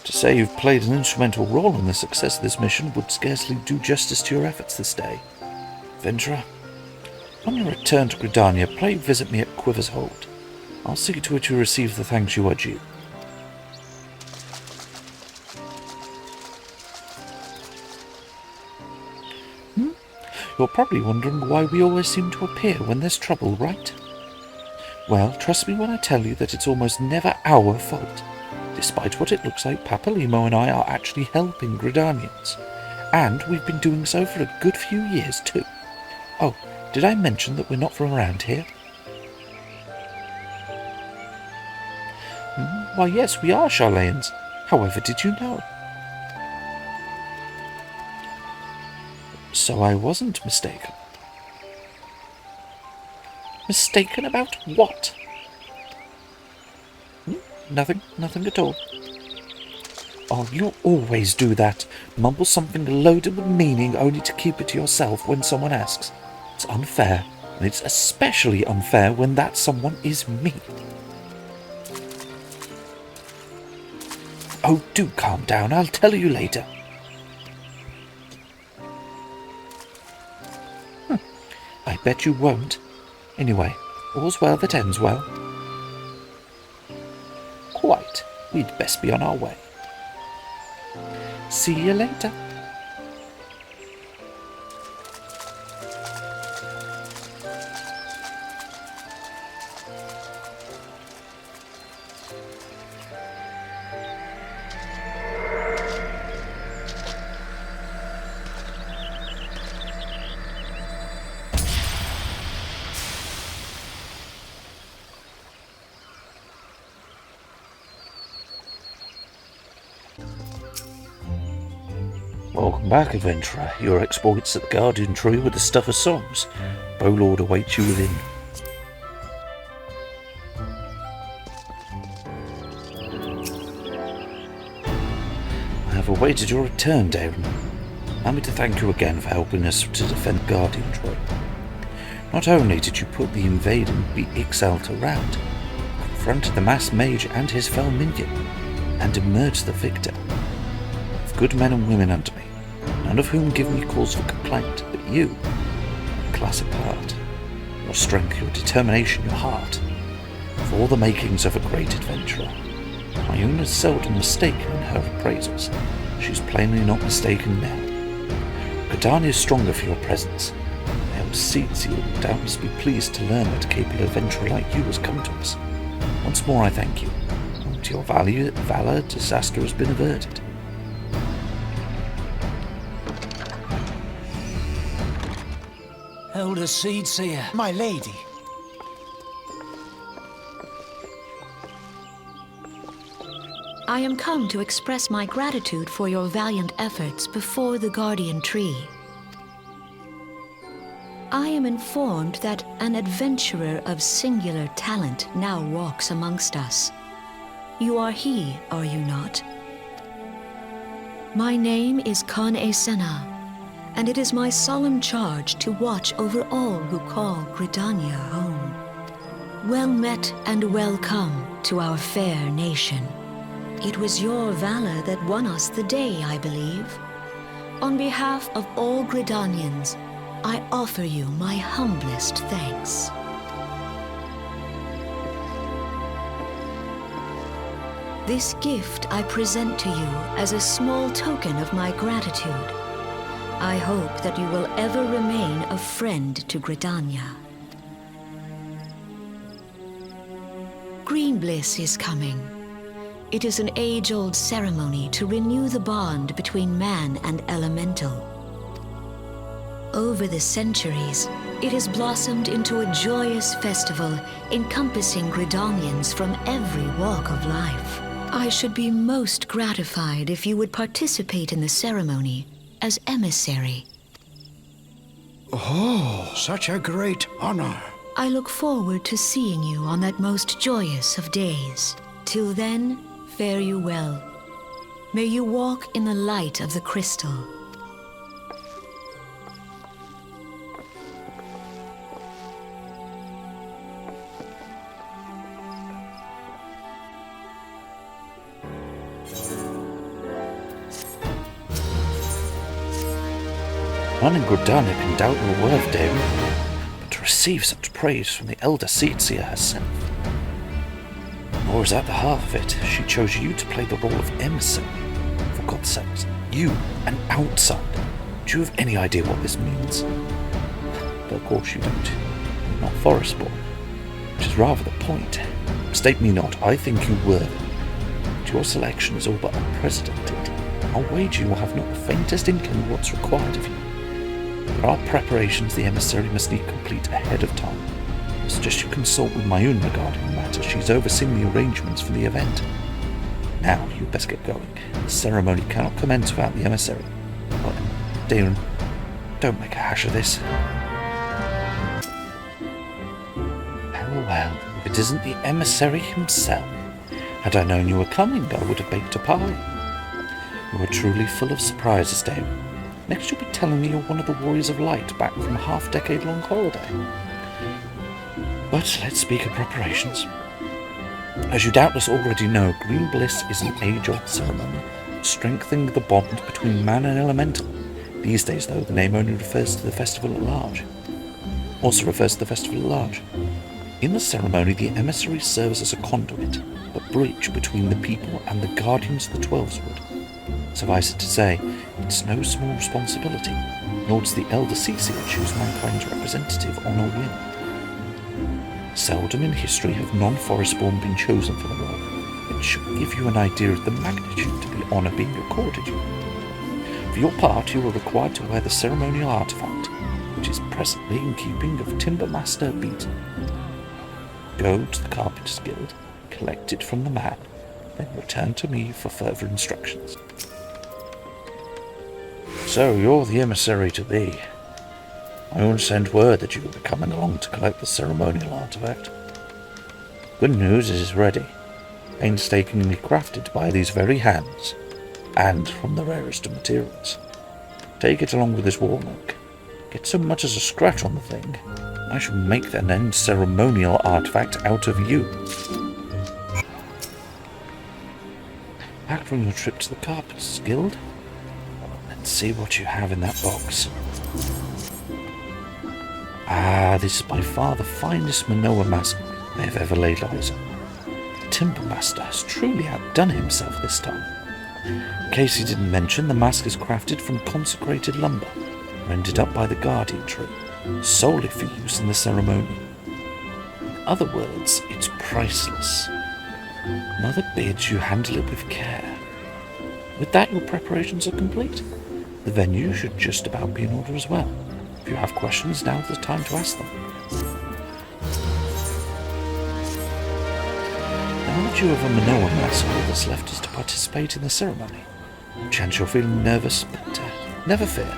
To say you've played an instrumental role in the success of this mission would scarcely do justice to your efforts this day. Venturer, on your return to Gridania, pray visit me at Quivershold. I'll see to it you receive the thanks you are due. You're probably wondering why we always seem to appear when there's trouble, right? Well, trust me when I tell you that it's almost never our fault. Despite what it looks like, Papalimo and I are actually helping Gridanians. And we've been doing so for a good few years too. Oh, did I mention that we're not from around here? Why yes, we are Charlayans. However, did you know? So I wasn't mistaken. Mistaken about what? Nothing at all. Oh, you always do that. Mumble something loaded with meaning only to keep it to yourself when someone asks. It's unfair, and it's especially unfair when that someone is me. Oh, do calm down. I'll tell you later. I bet you won't. Anyway, all's well that ends well. Quite. We'd best be on our way. See you later. Welcome back, adventurer. Your exploits at the Guardian Tree were the stuff of songs. Bowlord awaits you within. I have awaited your return, Darren. Allow me to thank you again for helping us to defend Guardian Tree. Not only did you put the invading BXL to rout, confronted the mass mage and his fell minion, and emerged the victor. With good men and women under me, none of whom give me cause for complaint, but you, a class apart. Your strength, your determination, your heart, of all the makings of a great adventurer. My own is seldom mistaken in her appraisals. She's plainly not mistaken now. Gridania is stronger for your presence. The old Seedsy will doubtless be pleased to learn that a capable adventurer like you has come to us. Once more I thank you. To your valor, disaster has been averted. Elder Seedseer. My lady. I am come to express my gratitude for your valiant efforts before the Guardian Tree. I am informed that an adventurer of singular talent now walks amongst us. You are he, are you not? My name is Con-e Senna, and it is my solemn charge to watch over all who call Gridania home. Well met and welcome to our fair nation. It was your valor that won us the day, I believe. On behalf of all Gridanians, I offer you my humblest thanks. This gift I present to you as a small token of my gratitude. I hope that you will ever remain a friend to Gridania. Green Bliss is coming. It is an age-old ceremony to renew the bond between man and elemental. Over the centuries, it has blossomed into a joyous festival encompassing Gridanians from every walk of life. I should be most gratified if you would participate in the ceremony as emissary. Oh, such a great honor. I look forward to seeing you on that most joyous of days. Till then, fare you well. May you walk in the light of the crystal. None in Gridania can doubt your worth, David, but to receive such praise from the elder Seedseer herself. Nor is that the half of it. She chose you to play the role of emissary. For God's sakes, you, an outsider. Do you have any idea what this means? But of course you don't. You're not forest-born, which is rather the point. Mistake me not, I think you were. But your selection is all but unprecedented. I'll wager you will have not the faintest inkling of what's required of you. There are preparations the emissary must need complete ahead of time. I suggest you consult with Mayun regarding the matter. She's overseeing the arrangements for the event. Now, you'd best get going. The ceremony cannot commence without the emissary. Well, Darren, don't make a hash of this. Well, if it isn't the emissary himself. Had I known you were coming, I would have baked a pie. You are truly full of surprises, Darren. Next you'll be telling me you're one of the Warriors of Light back from a half-decade-long holiday. But let's speak of preparations. As you doubtless already know, Green Bliss is an age-old ceremony, strengthening the bond between man and elemental. These days, though, the name only refers to the festival at large. In the ceremony, the emissary serves as a conduit, a bridge between the people and the guardians of the Twelveswood. Suffice it to say, it's no small responsibility, nor does the elder Seedseer choose mankind's representative on or whim. Seldom in history have non-forest-born been chosen for the role, which should give you an idea of the magnitude of the honour being accorded you. For your part, you are required to wear the ceremonial artifact, which is presently in keeping of Timbermaster Beaton. Go to the Carpenter's Guild, collect it from the man, then return to me for further instructions. So you're the emissary to be. I only sent word that you were coming along to collect the ceremonial artifact. Good news is it's ready, painstakingly crafted by these very hands, and from the rarest of materials. Take it along with this warlock. Get so much as a scratch on the thing, I shall make an end ceremonial artifact out of you. Back from your trip to the Carpenters Guild. Let's see what you have in that box. Ah, this is by far the finest Manoa mask I have ever laid eyes on. The Timber Master has truly outdone himself this time. In case he didn't mention, the mask is crafted from consecrated lumber, rendered up by the Guardian Tree, solely for use in the ceremony. In other words, it's priceless. Mother bids you handle it with care. With that, your preparations are complete. The venue should just about be in order as well. If you have questions, now's the time to ask them. Now that you have a Manoa mask, all that's left is to participate in the ceremony. Chance you're feeling nervous, but never fear.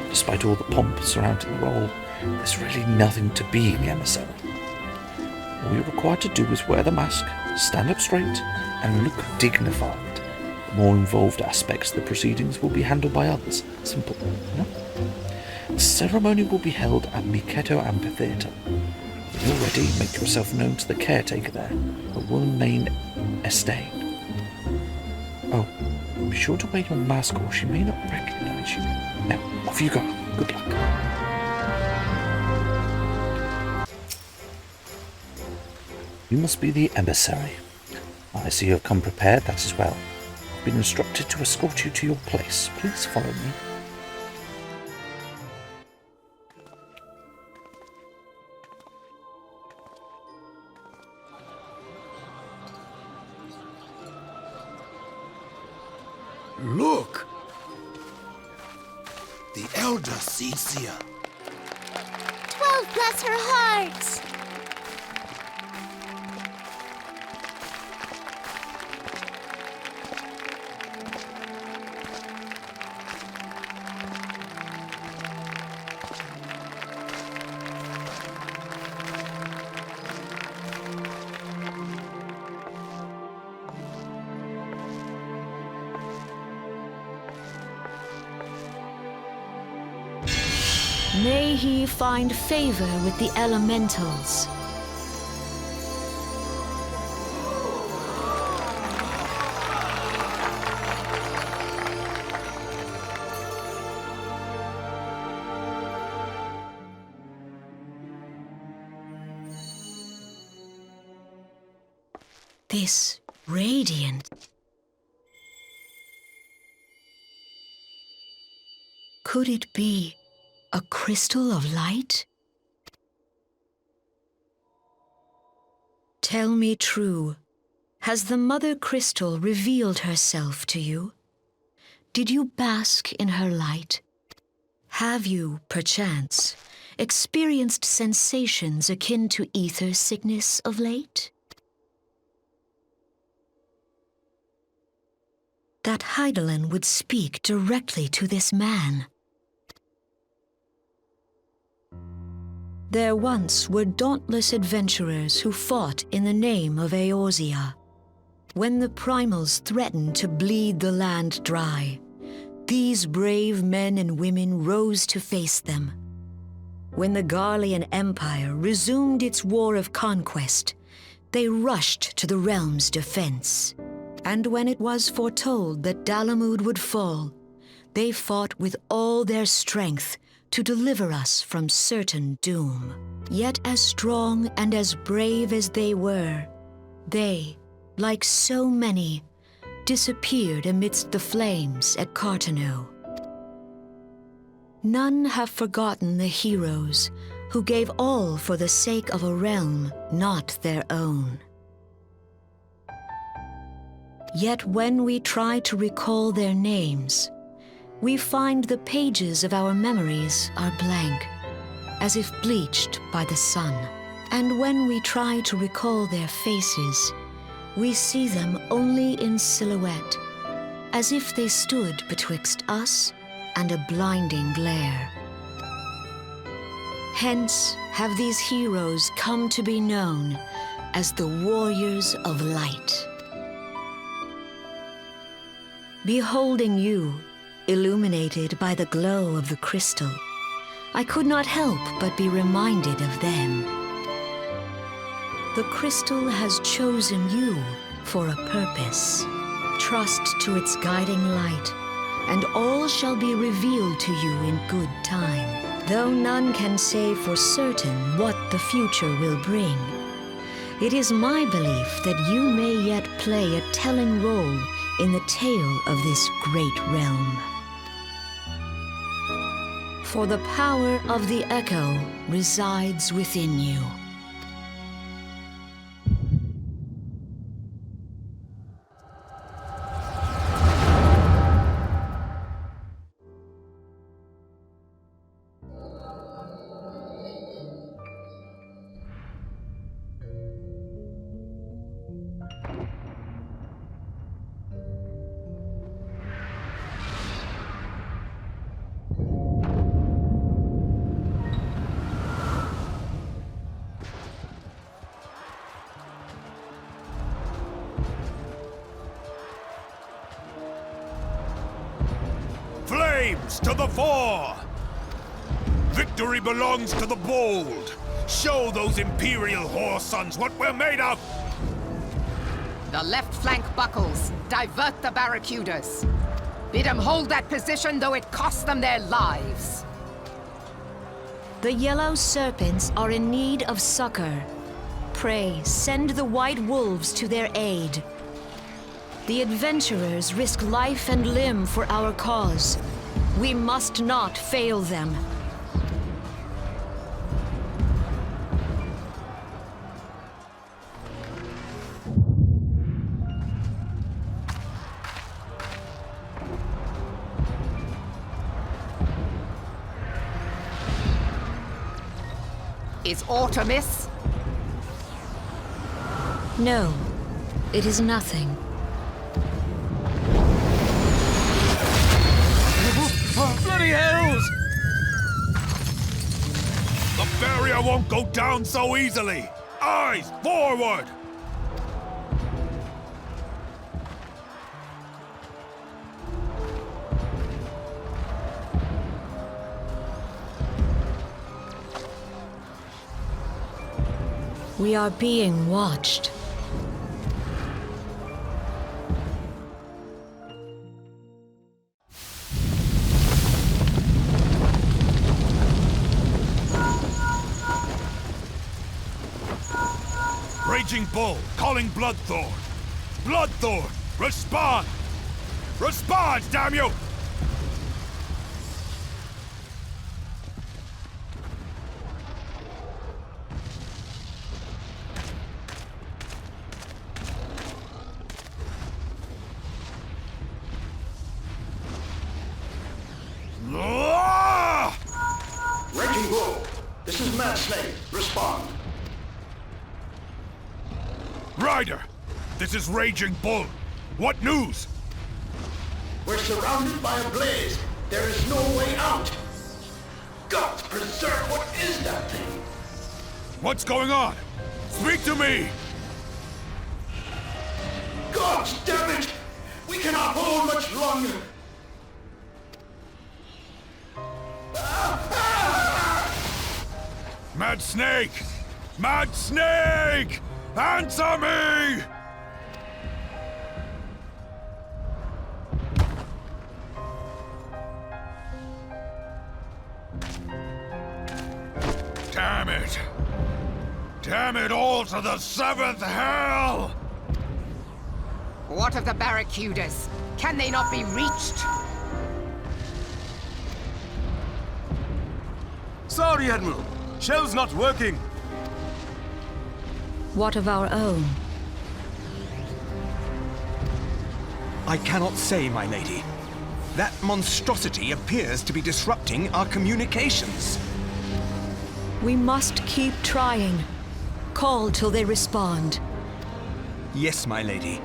Despite all the pomp surrounding the role, there's really nothing to being emissary. All you're required to do is wear the mask, stand up straight, and look dignified. The more involved aspects of the proceedings will be handled by others. Simple, no? The ceremony will be held at Miketo Amphitheatre. When you're ready, make yourself known to the caretaker there, a woman named Estate. Oh, be sure to wear your mask or she may not recognize you. Now, off you go. Good luck. You must be the emissary. I see you have come prepared, that is well. I've been instructed to escort you to your place. Please follow me. Look! The Elder Cecia. 12 bless her hearts! May he find favor with the elementals. This radiant. Could it be a crystal of light? Tell me true, has the Mother Crystal revealed herself to you? Did you bask in her light? Have you, perchance, experienced sensations akin to ether sickness of late? That Hydaelyn would speak directly to this man. There once were dauntless adventurers who fought in the name of Eorzea. When the primals threatened to bleed the land dry, these brave men and women rose to face them. When the Garlean Empire resumed its war of conquest, they rushed to the realm's defense. And when it was foretold that Dalamud would fall, they fought with all their strength to deliver us from certain doom. Yet as strong and as brave as they were, they, like so many, disappeared amidst the flames at Cartano. None have forgotten the heroes who gave all for the sake of a realm not their own. Yet when we try to recall their names, we find the pages of our memories are blank, as if bleached by the sun. And when we try to recall their faces, we see them only in silhouette, as if they stood betwixt us and a blinding glare. Hence have these heroes come to be known as the Warriors of Light. Beholding you, illuminated by the glow of the crystal, I could not help but be reminded of them. The crystal has chosen you for a purpose. Trust to its guiding light, and all shall be revealed to you in good time. Though none can say for certain what the future will bring, it is my belief that you may yet play a telling role in the tale of this great realm. For the power of the echo resides within you. Flames to the fore! Victory belongs to the bold! Show those Imperial whore sons what we're made of! The left flank buckles. Divert the barracudas. Bid them hold that position, though it costs them their lives. The yellow serpents are in need of succor. Pray, send the white wolves to their aid. The adventurers risk life and limb for our cause. We must not fail them. Is aught amiss? No, it is nothing. Bloody hells! The barrier won't go down so easily! Eyes forward! We are being watched. Raging Bull, calling Bloodthorn. Bloodthorn, respond! Respond, damn you! Raging Bull, this is Mad Snake. Respond. Ryder, this is Raging Bull. What news? We're surrounded by a blaze. There is no way out. God preserve, what is that thing? What's going on? Speak to me! God damn it! We cannot hold much longer. Mad Snake! Mad Snake! Answer me! Damn it! Damn it all to the seventh hell! What of the barracudas? Can they not be reached? Sorry, Admiral. Shell's not working. What of our own? I cannot say, my lady. That monstrosity appears to be disrupting our communications. We must keep trying. Call till they respond. Yes, my lady.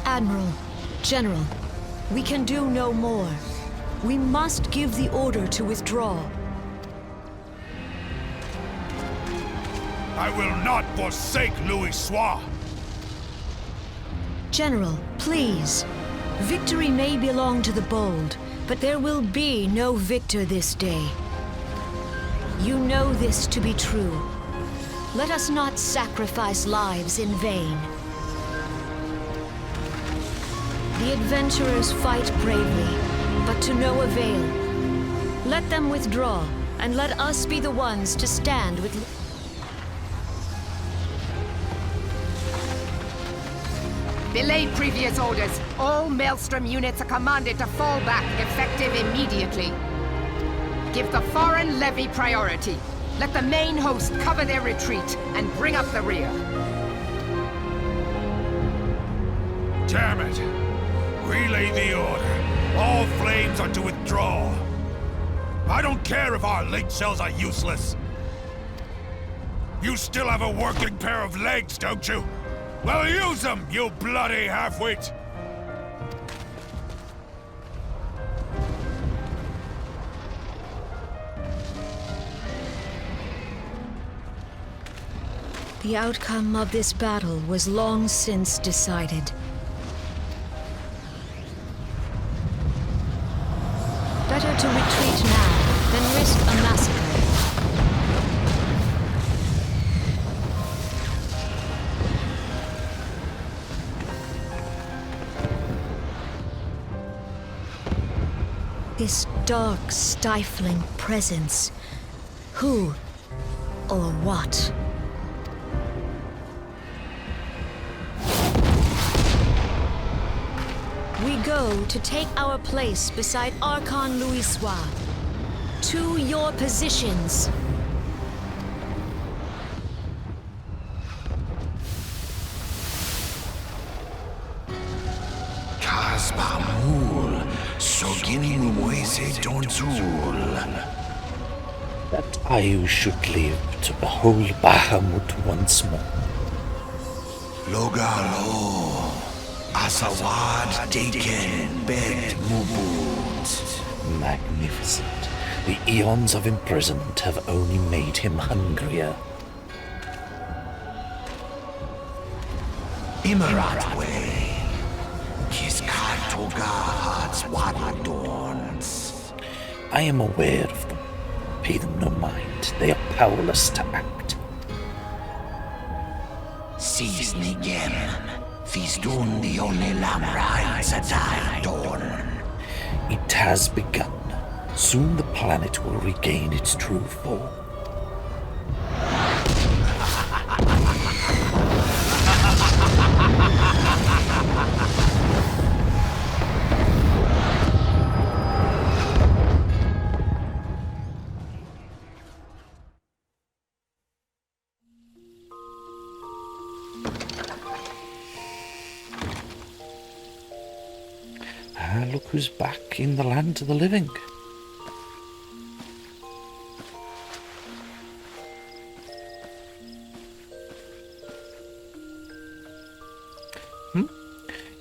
Admiral, General, We can do no more. We must give the order to withdraw. I will not forsake Louis Soir. General, please. Victory may belong to the bold, but there will be no victor this day. You know this to be true. Let us not sacrifice lives in vain. The adventurers fight bravely, but to no avail. Let them withdraw, and let us be the ones to stand with... Belay previous orders. All Maelstrom units are commanded to fall back, effective immediately. Give the foreign levy priority. Let the main host cover their retreat and bring up the rear. Damn it! Relay the order. All flames are to withdraw. I don't care if our link cells are useless. You still have a working pair of legs, don't you? Well, use them, you bloody half-wit! The outcome of this battle was long since decided. Better to retreat now than risk a massacre. This dark, stifling presence. Who or what? We go to take our place beside Archon Louis Soir. To your positions. That I should live to behold Bahamut once more. Logalo, Asawad Daken Bed Mubut. Magnificent. The eons of imprisonment have only made him hungrier. Imarat way. Kiskat Toga Hearts Wadorns. I am aware of them. Pay them no mind. They are powerless to act. Seize Nigem. Feastun the only Lamra Zadai Dorn. It has begun. Soon the planet will regain its true form. Look who's back in the land of the living.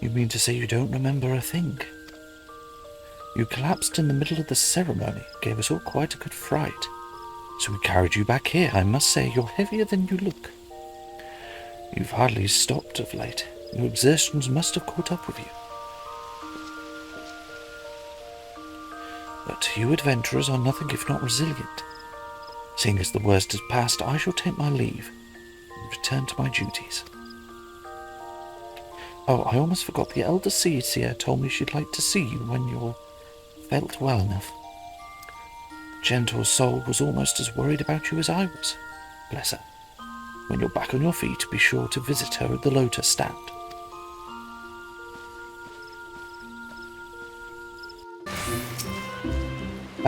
You mean to say you don't remember a thing? You collapsed in the middle of the ceremony, gave us all quite a good fright. So we carried you back here. I must say you're heavier than you look. You've hardly stopped of late. Your exertions must have caught up with you. But you adventurers are nothing if not resilient. Seeing as the worst has passed, I shall take my leave and return to my duties. Oh, I almost forgot, the elder seer told me she'd like to see you when you're felt well enough. Gentle soul was almost as worried about you as I was. Bless her. When you're back on your feet, be sure to visit her at the Lotus stand.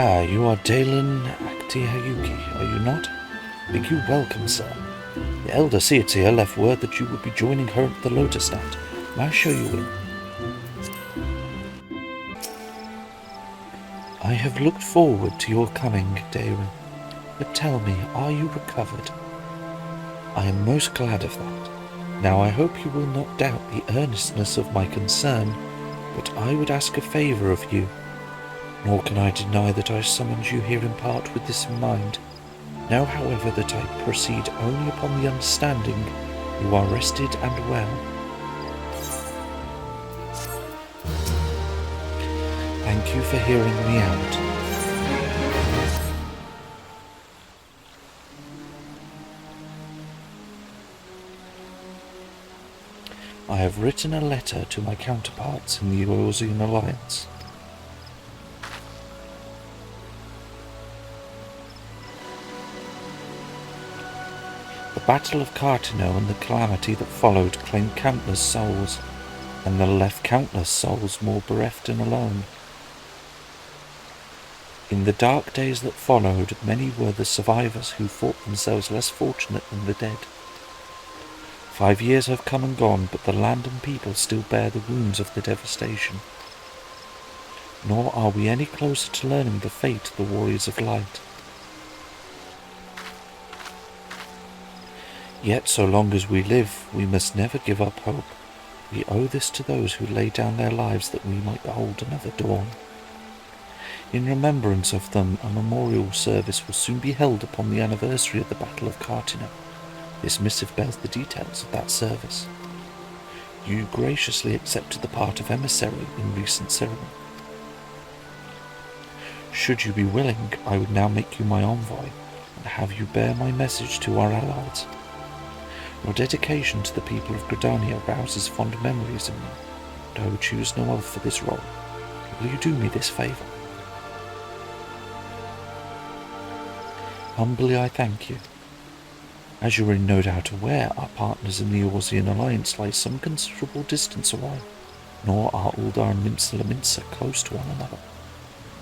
Ah, you are Dalen Aktihayuki, are you not? Make you welcome, sir. The elder seer left word that you would be joining her at the Lotus stand. May I show you in? I have looked forward to your coming, Dalen. But tell me, are you recovered? I am most glad of that. Now I hope you will not doubt the earnestness of my concern, but I would ask a favour of you. Nor can I deny that I summoned you here in part with this in mind. Know, however, that I proceed only upon the understanding you are rested and well. Thank you for hearing me out. I have written a letter to my counterparts in the Eorzean Alliance. The Battle of Cartino and the calamity that followed claimed countless souls, and then left countless souls more bereft and alone. In the dark days that followed, many were the survivors who thought themselves less fortunate than the dead. 5 years have come and gone, but the land and people still bear the wounds of the devastation. Nor are we any closer to learning the fate of the Warriors of Light. Yet so long as we live, we must never give up hope. We owe this to those who laid down their lives that we might behold another dawn. In remembrance of them, a memorial service will soon be held upon the anniversary of the Battle of Cartino. This missive bears the details of that service. You graciously accepted the part of emissary in recent ceremony. Should you be willing, I would now make you my envoy, and have you bear my message to our allies. Your dedication to the people of Gridania rouses fond memories in me, and I would choose no other for this role. Will you do me this favour? Humbly I thank you. As you are no doubt aware, our partners in the Eorzean Alliance lie some considerable distance away, nor are Uldar and Minsa close to one another.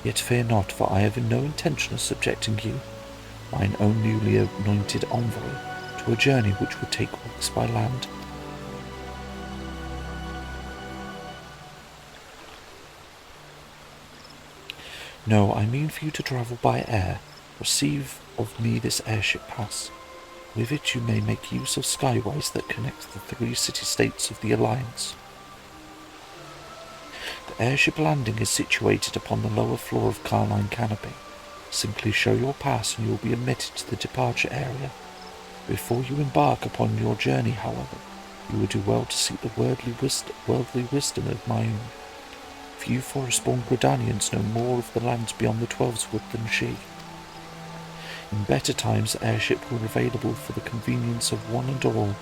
Yet fear not, for I have no intention of subjecting you, mine own newly anointed envoy, to a journey which would take weeks by land. No, I mean for you to travel by air. Receive of me this airship pass. With it you may make use of skyways that connect the 3 city-states of the Alliance. The airship landing is situated upon the lower floor of Carline Canopy. Simply show your pass and you will be admitted to the departure area. Before you embark upon your journey, however, you would do well to seek the worldly wisdom of my own. Few forest-born Gridanians know more of the lands beyond the Twelveswood than she. In better times, the airship were available for the convenience of one and all.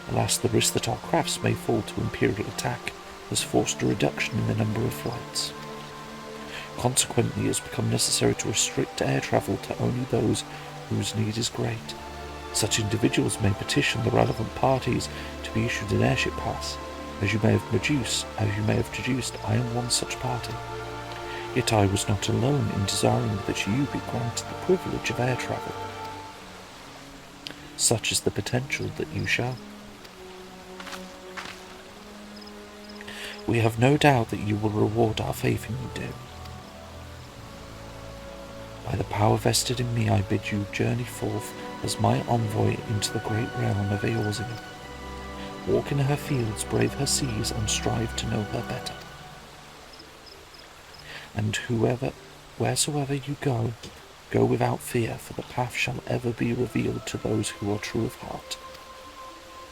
Alas, the risk that our crafts may fall to Imperial attack has forced a reduction in the number of flights. Consequently, it has become necessary to restrict air travel to only those whose need is great. Such individuals may petition the relevant parties to be issued an airship pass. As you may have deduced, I am one such party. Yet I was not alone in desiring that you be granted the privilege of air travel. Such is the potential that you shall. We have no doubt that you will reward our faith in you, dear. By the power vested in me, I bid you journey forth as my envoy into the great realm of Eorzea. Walk in her fields, brave her seas, and strive to know her better. And wheresoever you go, go without fear, for the path shall ever be revealed to those who are true of heart.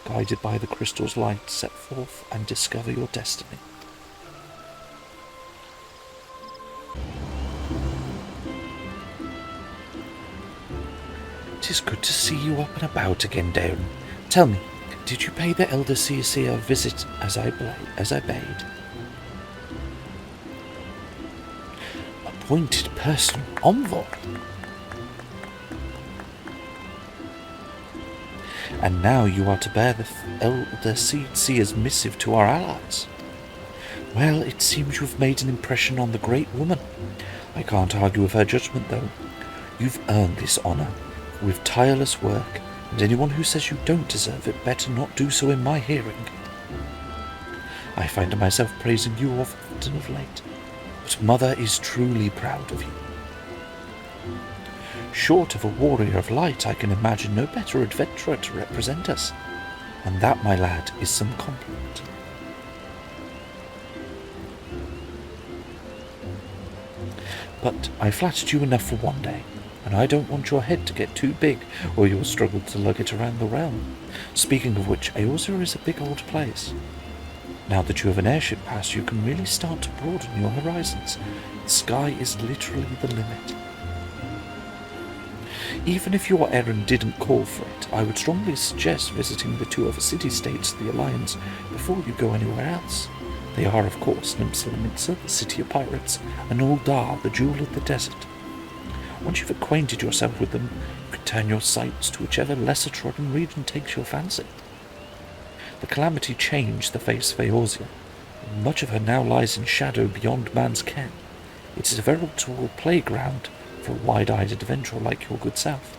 Guided by the crystal's light, set forth and discover your destiny. It is good to see you up and about again, Darren. Tell me, did you pay the Elder Seer a visit as I bade? Appointed personal envoy. And now you are to bear the Elder Seer's missive to our allies. Well, it seems you've made an impression on the great woman. I can't argue with her judgment, though. You've earned this honour with tireless work, and anyone who says you don't deserve it better not do so in my hearing. I find myself praising you often of late, but Mother is truly proud of you. Short of a warrior of light, I can imagine no better adventurer to represent us, and that, my lad, is some compliment. But I flattered you enough for one day, and I don't want your head to get too big, or you'll struggle to lug it around the realm. Speaking of which, Eorzea is a big old place. Now that you have an airship pass, you can really start to broaden your horizons. The sky is literally the limit. Even if your errand didn't call for it, I would strongly suggest visiting the 2 other city-states of the Alliance before you go anywhere else. They are, of course, Nimsa, the City of Pirates, and Uldar, the Jewel of the Desert. Once you've acquainted yourself with them, you can turn your sights to whichever lesser-trodden region takes your fancy. The calamity changed the face of Eorzea, and much of her now lies in shadow beyond man's ken. It is a veritable playground for a wide-eyed adventurer like your good self.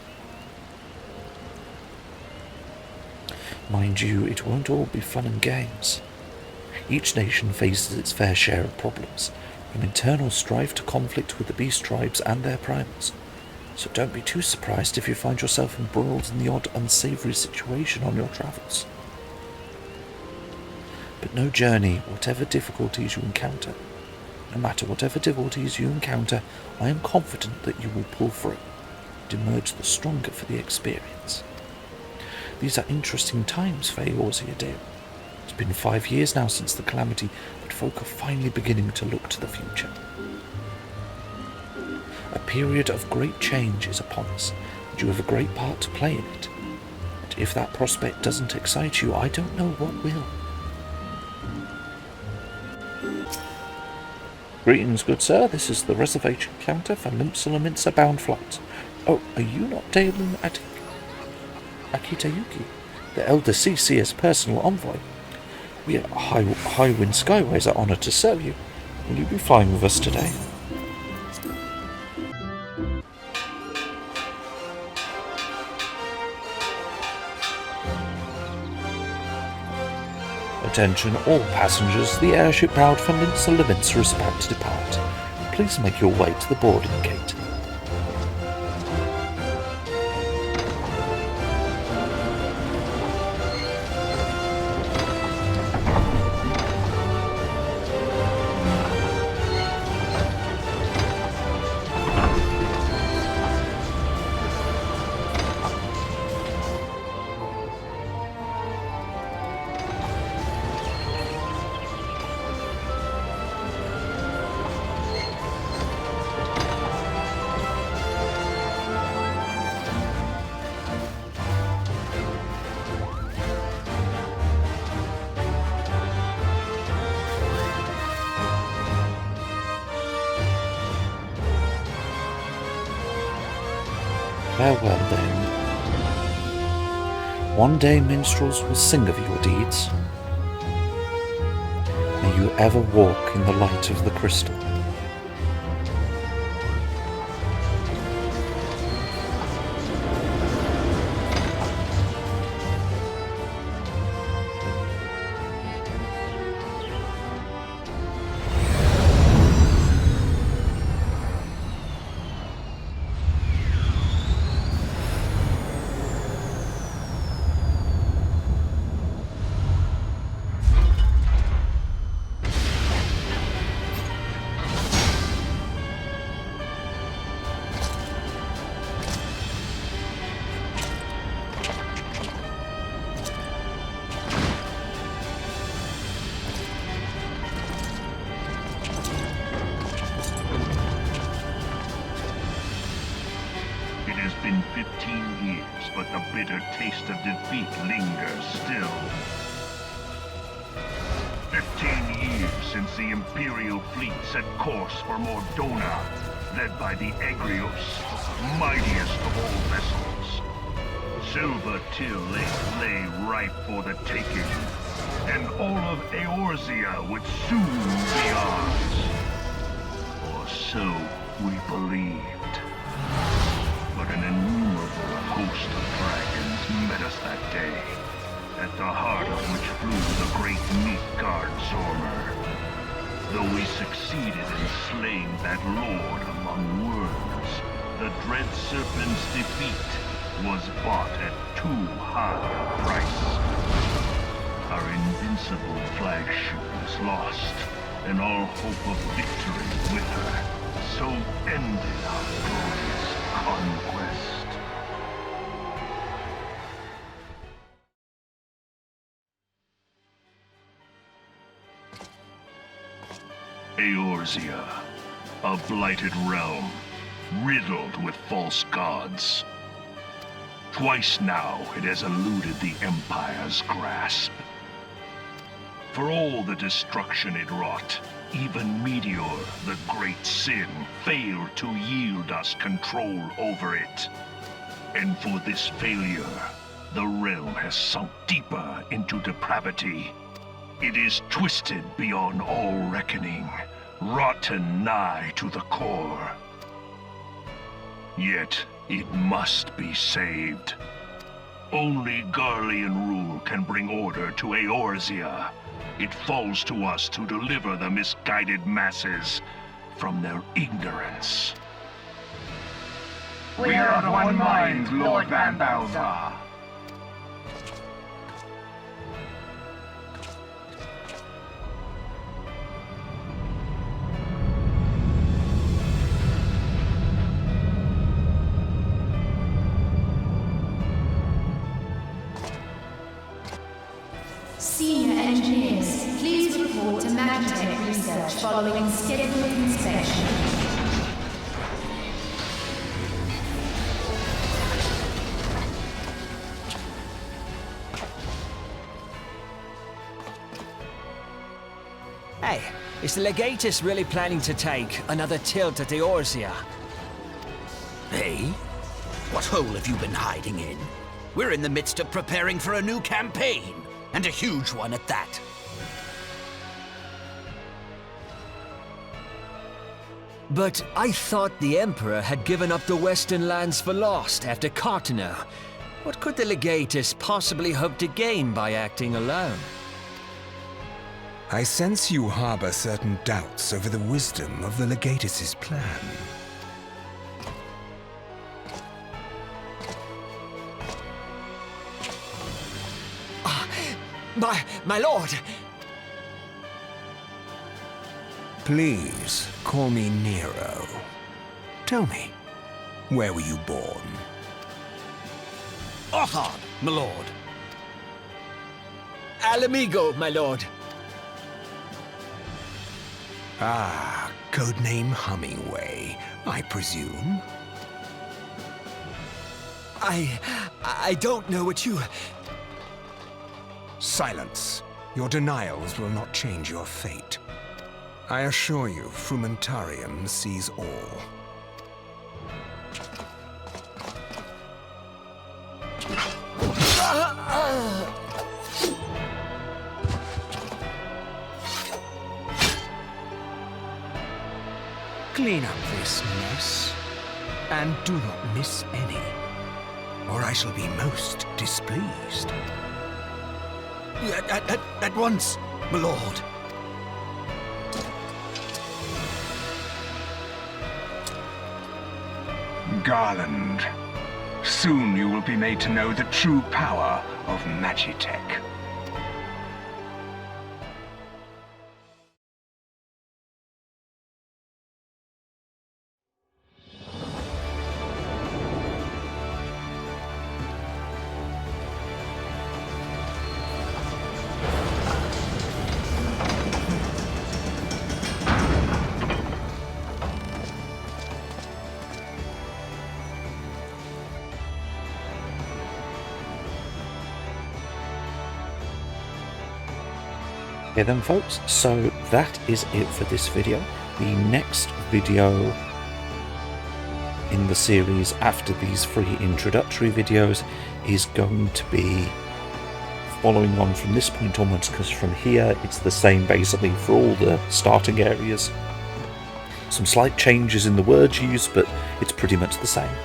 Mind you, it won't all be fun and games. Each nation faces its fair share of problems, from internal strife to conflict with the beast tribes and their primals. So don't be too surprised if you find yourself embroiled in the odd unsavoury situation on your travels. But no journey, whatever difficulties you encounter, no matter whatever difficulties you encounter, I am confident that you will pull through and emerge the stronger for the experience. These are interesting times for Eorzea, dear. It's been 5 years now since the calamity, but folk are finally beginning to look to the future. A period of great change is upon us, and you have a great part to play in it. And if that prospect doesn't excite you, I don't know what will. Greetings, good sir. This is the reservation counter for Nimsa bound flights. Oh, are you not Daemon Akitayuki, the Elder CC's personal envoy? We at Highwind Skyways are honoured to serve you. Will you be flying with us today? Attention all passengers, the airship bound for Nimsa is about to depart. Please make your way to the boarding gate. Farewell, then. One day minstrels will sing of your deeds. May you ever walk in the light of the crystal. It has been 15 years, but the bitter taste of defeat lingers still. 15 years since the Imperial fleet set course for Mordona, led by the Egrios, mightiest of all vessels. Silver Till lay ripe for the taking, and all of Eorzea would soon be ours. Or so we believed. But an innumerable host of dragons met us that day, at the heart of which flew the great Midgard Zormer. Though we succeeded in slaying that lord among worms, the dread serpent's defeat was bought at too high a price. Our invincible flagship was lost, and all hope of victory with her. So ended our glorious conquest. Eorzea, a blighted realm, riddled with false gods. Twice now it has eluded the Empire's grasp. For all the destruction it wrought, even Meteor, the great sin, failed to yield us control over it. And for this failure, the realm has sunk deeper into depravity. It is twisted beyond all reckoning, rotten nigh to the core. Yet, it must be saved. Only Garlean rule can bring order to Eorzea. It falls to us to deliver the misguided masses from their ignorance. We are of one mind, Lord Van Balthar. Senior engineers, please report to Magitech research following scheduled inspection. Hey, is the Legatus really planning to take another tilt at Eorzea? Hey? What hole have you been hiding in? We're in the midst of preparing for a new campaign, and a huge one at that. But I thought the Emperor had given up the Western lands for lost after Cartener. What could the Legatus possibly hope to gain by acting alone? I sense you harbor certain doubts over the wisdom of the Legatus's plan. My lord! Please, call me Nero. Tell me, where were you born? Othard, my lord. Alamigo, my lord. Ah, codename Hummingway, I presume? I don't know what you... Silence. Your denials will not change your fate. I assure you, Frumentarium sees all. Clean up this mess, and do not miss any, or I shall be most displeased. At once, my lord. Garland, soon you will be made to know the true power of Magitech. Okay then folks, so that is it for this video. The next video in the series after these 3 introductory videos is going to be following on from this point onwards, because from here it's the same basically for all the starting areas. Some slight changes in the words used, but it's pretty much the same.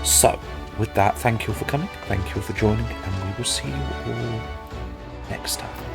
So with that, thank you for coming, thank you for joining, and we will see you all next time.